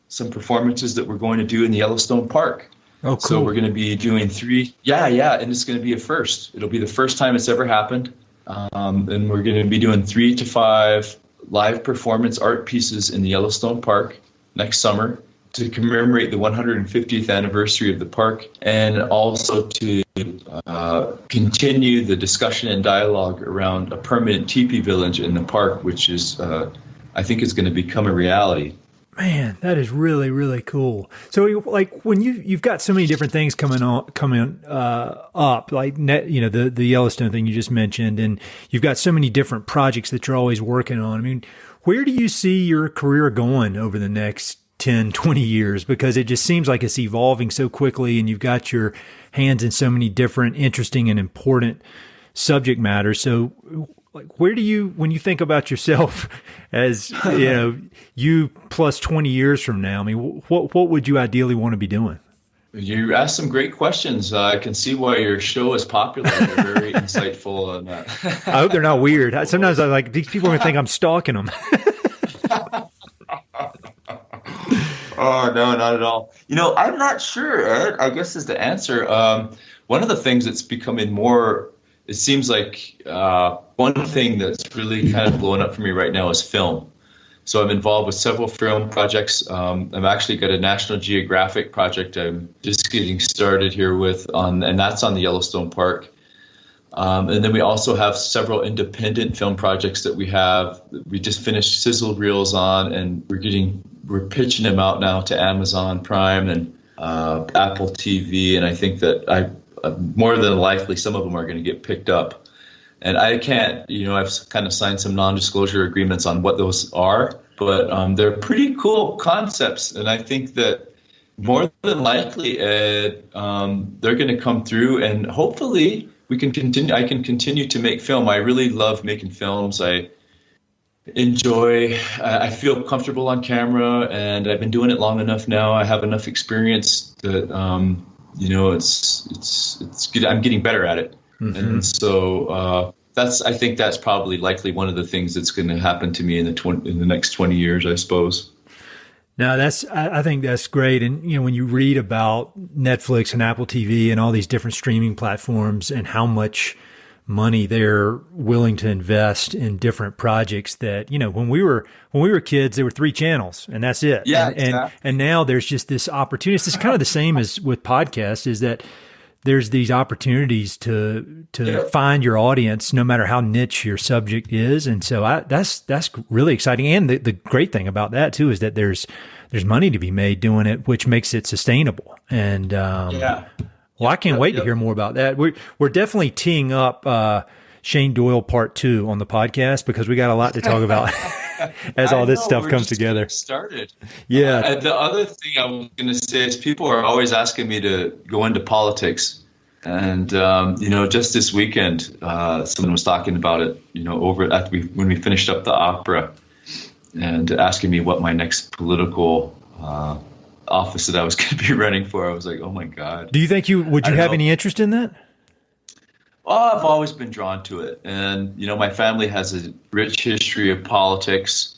some performances that we're going to do in the Yellowstone Park.
Oh, cool.
So we're going to be doing 3. Yeah. And it's going to be a first. It'll be the first time it's ever happened. And we're going to be doing 3 to 5 live performance art pieces in the Yellowstone Park next summer to commemorate the 150th anniversary of the park, and also to continue the discussion and dialogue around a permanent teepee village in the park, which is, I think, is going to become a reality.
Man, that is really, really cool. So, like, when you've got so many different things coming up, like the Yellowstone thing you just mentioned, and you've got so many different projects that you're always working on. I mean, where do you see your career going over the next 10, 20 years? Because it just seems like it's evolving so quickly, and you've got your hands in so many different interesting and important subject matters. So, like, where do you, when you think about yourself as, you plus 20 years from now, I mean, what would you ideally want to be doing?
You asked some great questions. I can see why your show is popular. You're very insightful on that.
I hope they're not weird. Sometimes I like, these people are going to think I'm stalking them.
Oh, no, not at all. I'm not sure, Ed, I guess is the answer. One of the things that's becoming more, it seems like one thing that's really kind of blowing up for me right now is film. So I'm involved with several film projects. I've actually got a National Geographic project I'm just getting started here with, and that's on the Yellowstone Park. And then we also have several independent film projects that we just finished sizzle reels on, and we're pitching them out now to Amazon Prime and Apple TV. And I think that more than likely, some of them are going to get picked up. And I can't, I've kind of signed some non-disclosure agreements on what those are, but they're pretty cool concepts. And I think that more than likely, they're going to come through, and hopefully I can continue to make film. I really love making films. I feel comfortable on camera, and I've been doing it long enough now. I have enough experience that, it's good. I'm getting better at it. Mm-hmm. And so I think that's probably likely one of the things that's going to happen to me in the next 20 years, I suppose.
No, I think that's great. And, when you read about Netflix and Apple TV and all these different streaming platforms and how much money they're willing to invest in different projects that, when we were kids, there were 3 channels and that's it.
Yeah,
and,
exactly.
and now there's just this opportunity. It's kind of the same as with podcasts, is that there's these opportunities to find your audience, no matter how niche your subject is. And so that's really exciting. And the great thing about that too is that there's money to be made doing it, which makes it sustainable. And, well, I can't wait to hear more about that. We're definitely teeing up, Shane Doyle part 2 on the podcast, because we got a lot to talk about as all this stuff comes together.
Started.
Yeah.
And the other thing I was going to say is people are always asking me to go into politics. And, just this weekend, someone was talking about it, when we finished up the opera, and asking me what my next political office that I was going to be running for. I was like, oh my God.
Do you think would you have any interest in that?
Oh, I've always been drawn to it. And, my family has a rich history of politics.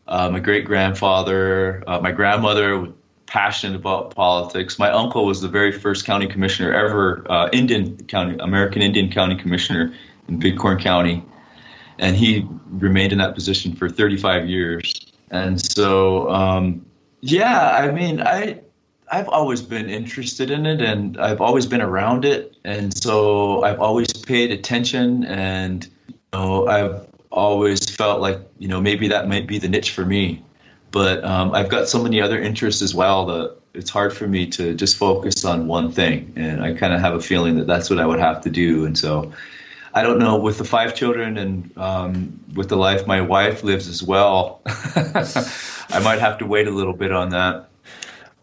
My great-grandfather, my grandmother was passionate about politics. My uncle was the very first county commissioner ever, American Indian County Commissioner in Bighorn County. And he remained in that position for 35 years. And so, I've always been interested in it, and I've always been around it. And so I've always paid attention, and I've always felt like, maybe that might be the niche for me. But I've got so many other interests as well that it's hard for me to just focus on one thing. And I kind of have a feeling that that's what I would have to do. And so I don't know, with the 5 children and with the life my wife lives as well, I might have to wait a little bit on that.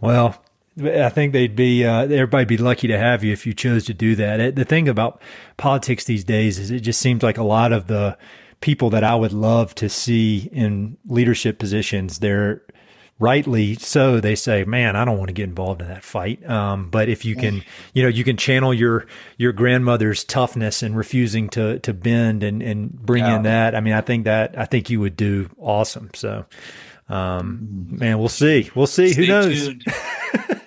Well, I think everybody'd be lucky to have you if you chose to do that. The thing about politics these days is it just seems like a lot of the people that I would love to see in leadership positions, they're rightly so, they say, man, I don't want to get involved in that fight. But if you can, you can channel your grandmother's toughness and refusing to bend and bring in that. I mean, I think you would do awesome. So, man, we'll see.
Stay
Who knows?
tuned.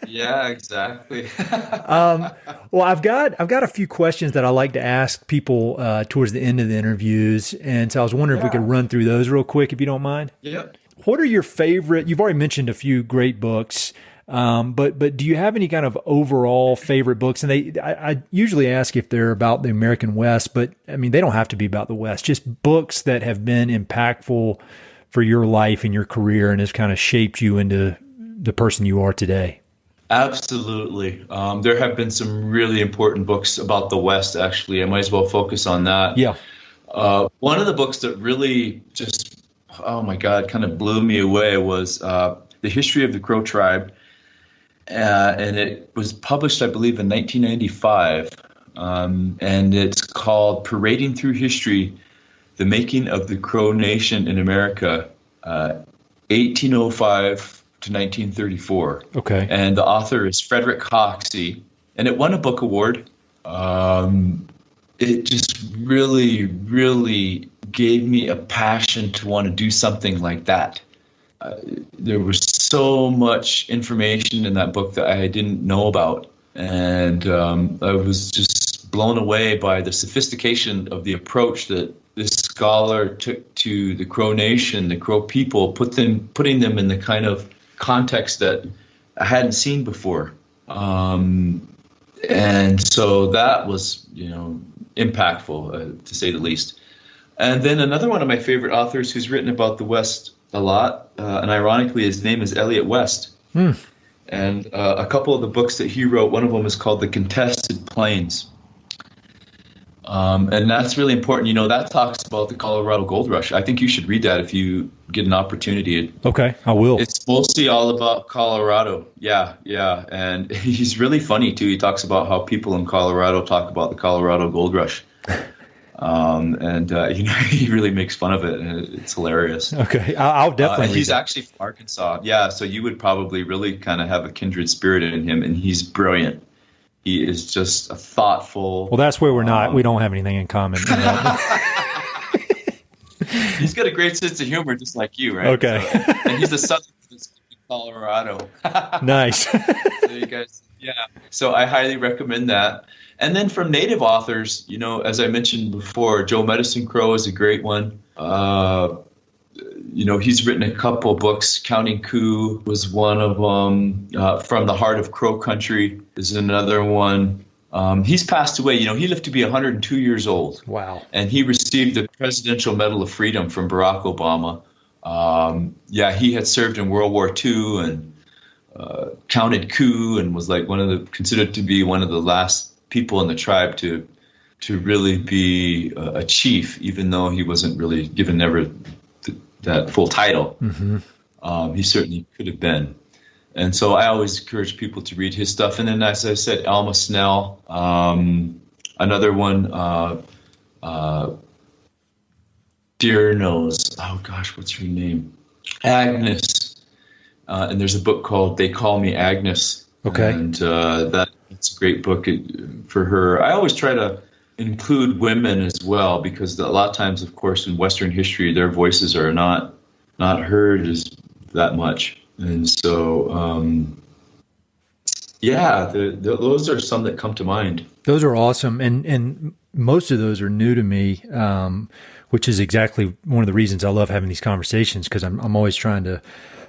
Yeah, exactly.
Well, I've got a few questions that I like to ask people towards the end of the interviews, and so I was wondering if we could run through those real quick, if you don't mind.
Yeah.
What are your favorite? You've already mentioned a few great books, but do you have any kind of overall favorite books? And I usually ask if they're about the American West, but I mean they don't have to be about the West. Just books that have been impactful for your life and your career, and has kind of shaped you into the person you are today.
Absolutely. There have been some really important books about the West, actually. I might as well focus on that.
Yeah.
One of the books that really just, oh my God, kind of blew me away was The History of the Crow Tribe. And it was published, I believe, in 1995. And it's called Parading Through History, The Making of the Crow Nation in America, 1805 to 1934.
Okay.
And the author is Frederick Hoxie, and it won a book award. It just really, really gave me a passion to want to do something like that. There was so much information in that book that I didn't know about, and I was just blown away by the sophistication of the approach that this scholar took to the Crow Nation, the Crow people, putting them in the kind of context that I hadn't seen before. And so that was, impactful, to say the least. And then another one of my favorite authors who's written about the West a lot, and ironically, his name is Elliot West. And a couple of the books that he wrote, one of them is called The Contested Plains. And that's really important. That talks about the Colorado Gold Rush. I think you should read that if you get an opportunity.
Okay, I will.
It's mostly all about Colorado. Yeah. And he's really funny, too. He talks about how people in Colorado talk about the Colorado Gold Rush. He really makes fun of it, and it's hilarious.
Okay, I'll definitely read
he's
that.
actually from Arkansas. Yeah, so you would probably really kind of have a kindred spirit in him, and he's brilliant. He is just a thoughtful.
Well, that's where we're not. We don't have anything in common.
He's got a great sense of humor, just like you, right?
Okay.
And he's a Southern Colorado.
Nice.
So you guys, yeah. So I highly recommend that. And then from Native authors, as I mentioned before, Joe Medicine Crow is a great one. He's written a couple books. Counting Coup was one of them. From the Heart of Crow Country is another one. He's passed away. He lived to be 102 years old.
Wow. And
he received the Presidential Medal of Freedom from Barack Obama. He had served in World War II and counted coup and was like considered to be one of the last people in the tribe to really be a chief, even though he wasn't really given ever that full title. Mm-hmm. He certainly could have been. And so I always encourage people to read his stuff. And then, as I said, Alma Snell, another one, Dear Nose. Oh, gosh, what's her name? Agnes. And there's a book called They Call Me Agnes.
Okay.
And that's a great book for her. I always try to include women as well, because a lot of times, of course, in Western history, their voices are not heard as that much. And so, those are some that come to mind.
Those are awesome. And most of those are new to me, which is exactly one of the reasons I love having these conversations, because I'm always trying to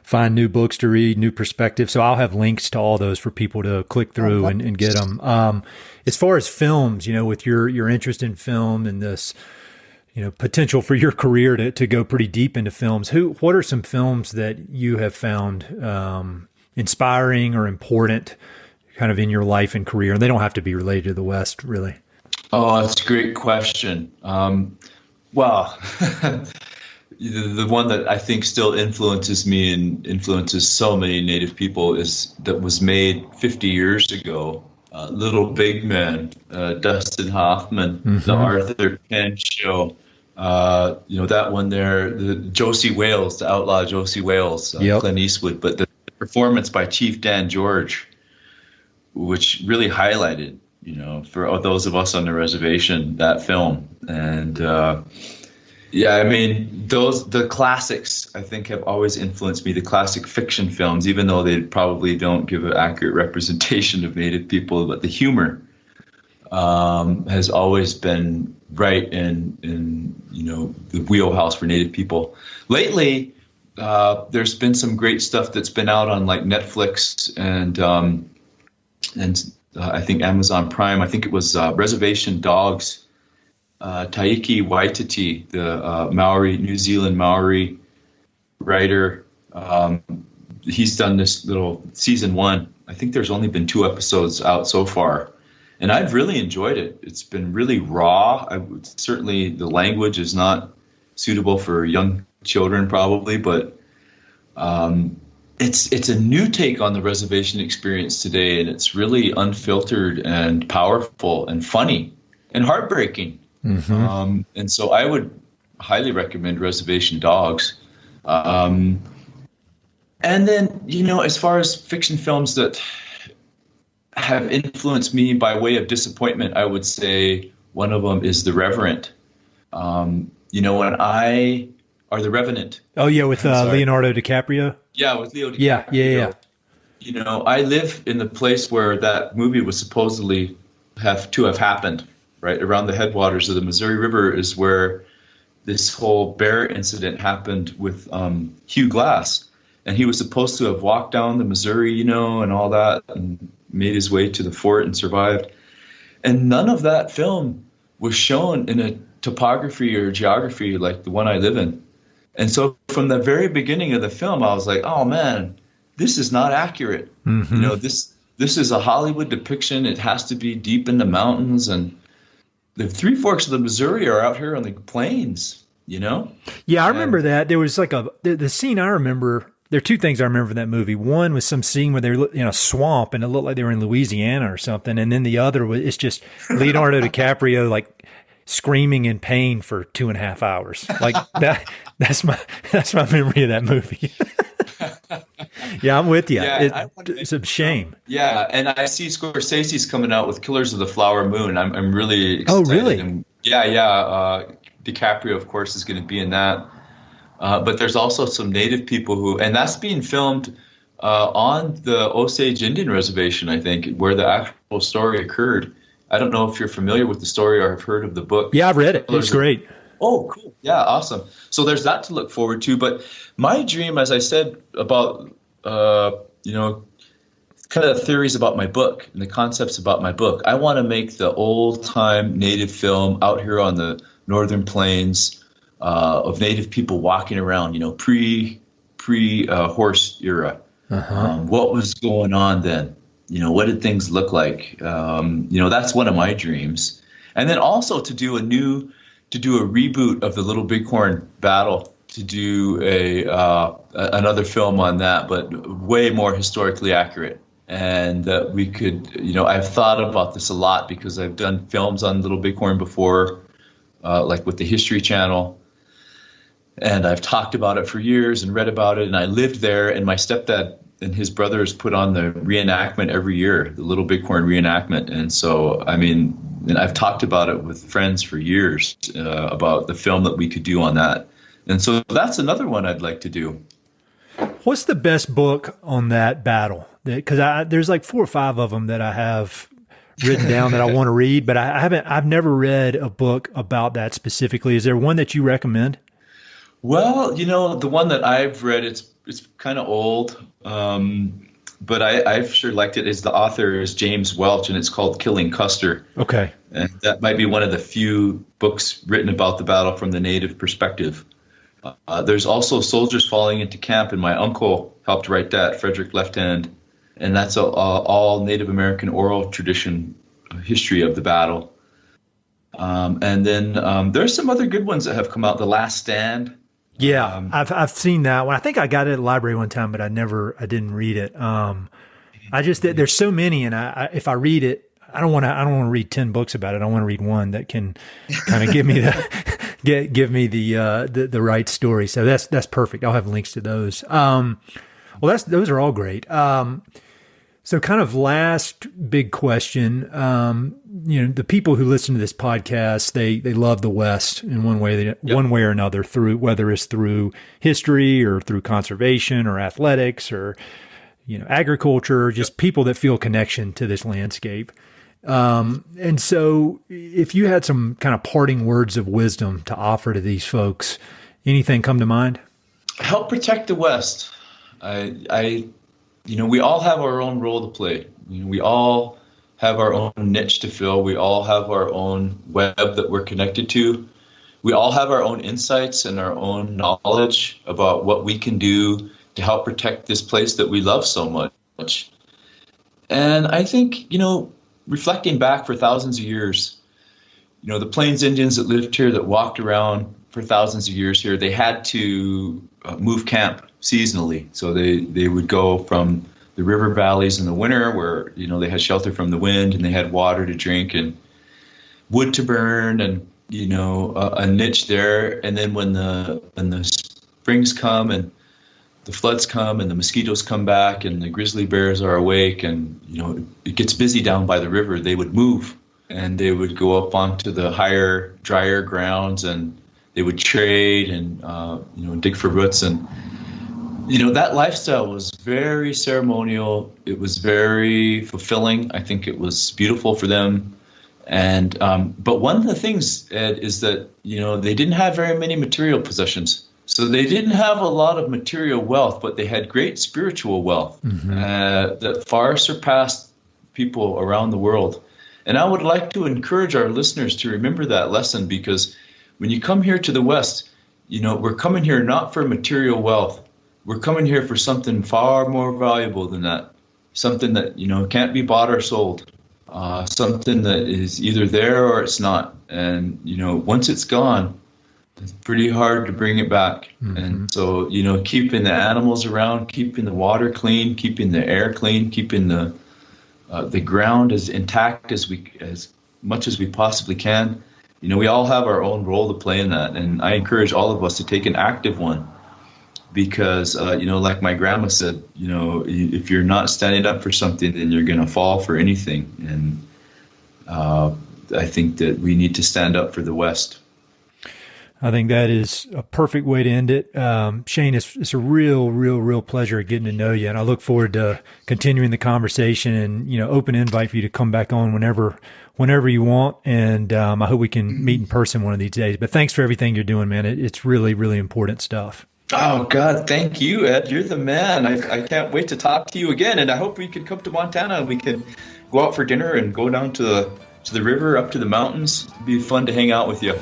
find new books to read, new perspectives. So I'll have links to all those for people to click through and get them. As far as films, with your interest in film and this, potential for your career to go pretty deep into films, what are some films that you have found inspiring or important kind of in your life and career? And they don't have to be related to the West, really.
Oh, that's a great question. Well, the one that I think still influences me and influences so many Native people that was made 50 years ago. Little Big Man, Dustin Hoffman, mm-hmm. The Arthur Penn Show. That one there, the Josie Wales, the outlaw Josie Wales, Clint Eastwood, but the performance by Chief Dan George, which really highlighted, for those of us on the reservation, that film. And the classics, I think, have always influenced me, the classic fiction films, even though they probably don't give an accurate representation of Native people, but the humor has always been right in the wheelhouse for Native people. Lately, there's been some great stuff that's been out on like Netflix and I think Amazon Prime. I think it was Reservation Dogs. Taiki Waititi, the New Zealand Maori writer, he's done this little season 1. I think there's only been 2 episodes out so far. And I've really enjoyed it. It's been really raw. Certainly the language is not suitable for young children probably, but it's a new take on the reservation experience today, and it's really unfiltered and powerful and funny and heartbreaking. Mm-hmm. And so I would highly recommend Reservation Dogs. And then, as far as fiction films that have influenced me by way of disappointment, I would say one of them is The Reverend. The Revenant. Oh yeah, with Leonardo DiCaprio. Yeah, with Leo DiCaprio. Yeah. I live in the place where that movie was supposedly have happened. Right around the headwaters of the Missouri River is where this whole bear incident happened with Hugh Glass, and he was supposed to have walked down the Missouri, and all that, and made his way to the fort and survived. And none of that film was shown in a topography or geography like the one I live in. And so from the very beginning of the film, I was like, oh man, this is not accurate. Mm-hmm. This is a Hollywood depiction. It has to be deep in the mountains, and the Three Forks of the Missouri are out here on the plains, Yeah, I remember that. There was like the scene I remember. There are 2 things I remember from that movie. One was some scene where they're in a swamp and it looked like they were in Louisiana or something. And then the other was, it's just Leonardo DiCaprio, like screaming in pain for 2.5 hours. Like that's my memory of that movie. Yeah, I'm with you. Yeah, it's a shame. Yeah, and I see Scorsese's coming out with Killers of the Flower Moon. I'm really excited. Oh, really? And DiCaprio, of course, is going to be in that. But there's also some Native people and that's being filmed on the Osage Indian Reservation, I think, where the actual story occurred. I don't know if you're familiar with the story or have heard of the book.
Yeah, I've read it. It's great.
Oh, cool. Yeah, awesome. So there's that to look forward to. But my dream, as I said, about, kind of theories about my book and the concepts about my book. I want to make the old-time Native film out here on the Northern Plains of Native people walking around, pre-horse era. What was going on then? What did things look like? That's one of my dreams. And then also to do a reboot of the Little Bighorn battle, to do another film on that, but way more historically accurate. And that we could, I've thought about this a lot because I've done films on Little Bighorn before, like with the History Channel. And I've talked about it for years and read about it. And I lived there, and my stepdad and his brothers put on the reenactment every year, the Little Bighorn reenactment. And so, and I've talked about it with friends for years about the film that we could do on that. And so that's another one I'd like to do.
What's the best book on that battle? Because there's like 4 or 5 of them that I have written down that I want to read, but I've never read a book about that specifically. Is there one that you recommend?
Well, the one that I've read, it's kind of old, but I've sure liked it. The author is James Welch, and it's called Killing Custer.
Okay.
And that might be one of the few books written about the battle from the Native perspective. There's also Soldiers Falling into Camp, and my uncle helped write that, Frederick Left Hand. And that's all Native American oral tradition history of the battle. And then there's some other good ones that have come out. The Last Stand.
Yeah, I've seen that one. I think I got it at the library one time, but I didn't read it. There's so many, and if I read it, I don't want to read 10 books about it. I want to read one that can kind of give me the right story. So that's perfect. I'll have links to those. Those are all great. So kind of last big question, the people who listen to this podcast, they love the West in one way or another, through whether it's through history or through conservation or athletics or, agriculture, just people that feel connection to this landscape. And so if you had some kind of parting words of wisdom to offer to these folks, anything come to mind?
Help protect the West. We all have our own role to play. We all have our own niche to fill. We all have our own web that we're connected to. We all have our own insights and our own knowledge about what we can do to help protect this place that we love so much. And I think, reflecting back for thousands of years, the Plains Indians that lived here, that walked around for thousands of years here, they had to move camp seasonally. So they would go from the river valleys in the winter where, they had shelter from the wind and they had water to drink and wood to burn and, a niche there. And then when the springs come and the floods come and the mosquitoes come back and the grizzly bears are awake and, it gets busy down by the river, they would move and they would go up onto the higher, drier grounds and they would trade and, dig for roots. And, that lifestyle was very ceremonial. It was very fulfilling. I think it was beautiful for them. And but one of the things, Ed, is that, they didn't have very many material possessions. So they didn't have a lot of material wealth, but they had great spiritual wealth that far surpassed people around the world. And I would like to encourage our listeners to remember that lesson, because when you come here to the West, we're coming here not for material wealth. We're coming here for something far more valuable than that, something that, can't be bought or sold, something that is either there or it's not. And, once it's gone, it's pretty hard to bring it back. And so, keeping the animals around, keeping the water clean, keeping the air clean, keeping the ground as intact as much as we possibly can. We all have our own role to play in that. And I encourage all of us to take an active one. Because, like my grandma said, if you're not standing up for something, then you're going to fall for anything. And I think that we need to stand up for the West.
I think that is a perfect way to end it. Shane, it's a real pleasure getting to know you. And I look forward to continuing the conversation and, open invite for you to come back on whenever you want. And I hope we can meet in person one of these days. But thanks for everything you're doing, man. It's really important stuff.
Oh, God, thank you, Ed. You're the man. I can't wait to talk to you again. And I hope we could come to Montana and we can go out for dinner and go down to the river, up to the mountains. It'd be fun to hang out with you.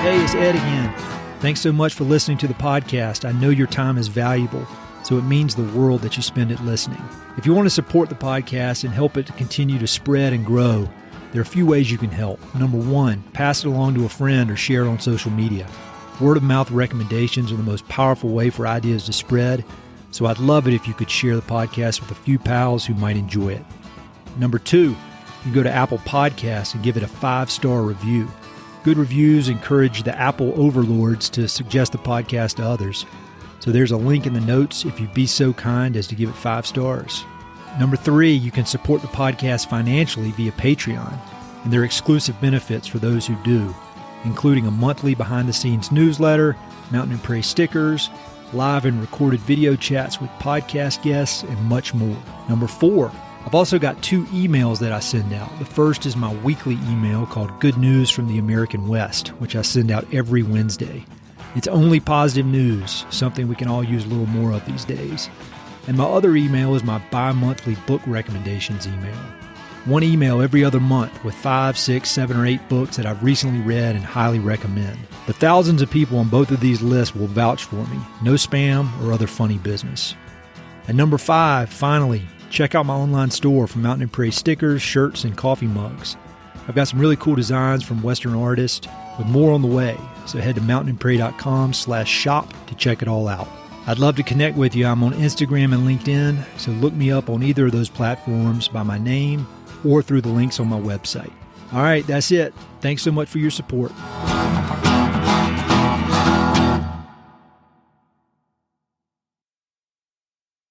Hey, it's Ed again. Thanks so much for listening to the podcast. I know your time is valuable, so it means the world that you spend it listening. If you want to support the podcast and help it to continue to spread and grow, there are a few ways you can help. Number one, pass it along to a friend or share it on social media. Word of mouth recommendations are the most powerful way for ideas to spread, so I'd love it if you could share the podcast with a few pals who might enjoy it. Number two, you can go to Apple Podcasts and give it a 5-star review. Good reviews encourage the Apple overlords to suggest the podcast to others. So there's a link in the notes if you'd be so kind as to give it 5 stars. Number three, you can support the podcast financially via Patreon, and there are exclusive benefits for those who do, including a monthly behind-the-scenes newsletter, Mountain and Prairie stickers, live and recorded video chats with podcast guests, and much more. Number four, I've also got 2 emails that I send out. The first is my weekly email called Good News from the American West, which I send out every Wednesday. It's only positive news, something we can all use a little more of these days. And my other email is my bi-monthly book recommendations email. One email every other month with 5, 6, 7, or 8 books that I've recently read and highly recommend. The thousands of people on both of these lists will vouch for me. No spam or other funny business. And number 5, finally, check out my online store for Mountain and Prairie stickers, shirts, and coffee mugs. I've got some really cool designs from Western artists with more on the way, so head to mountainandprairie.com/shop to check it all out. I'd love to connect with you. I'm on Instagram and LinkedIn, so look me up on either of those platforms by my name or through the links on my website. All right, that's it. Thanks so much for your support.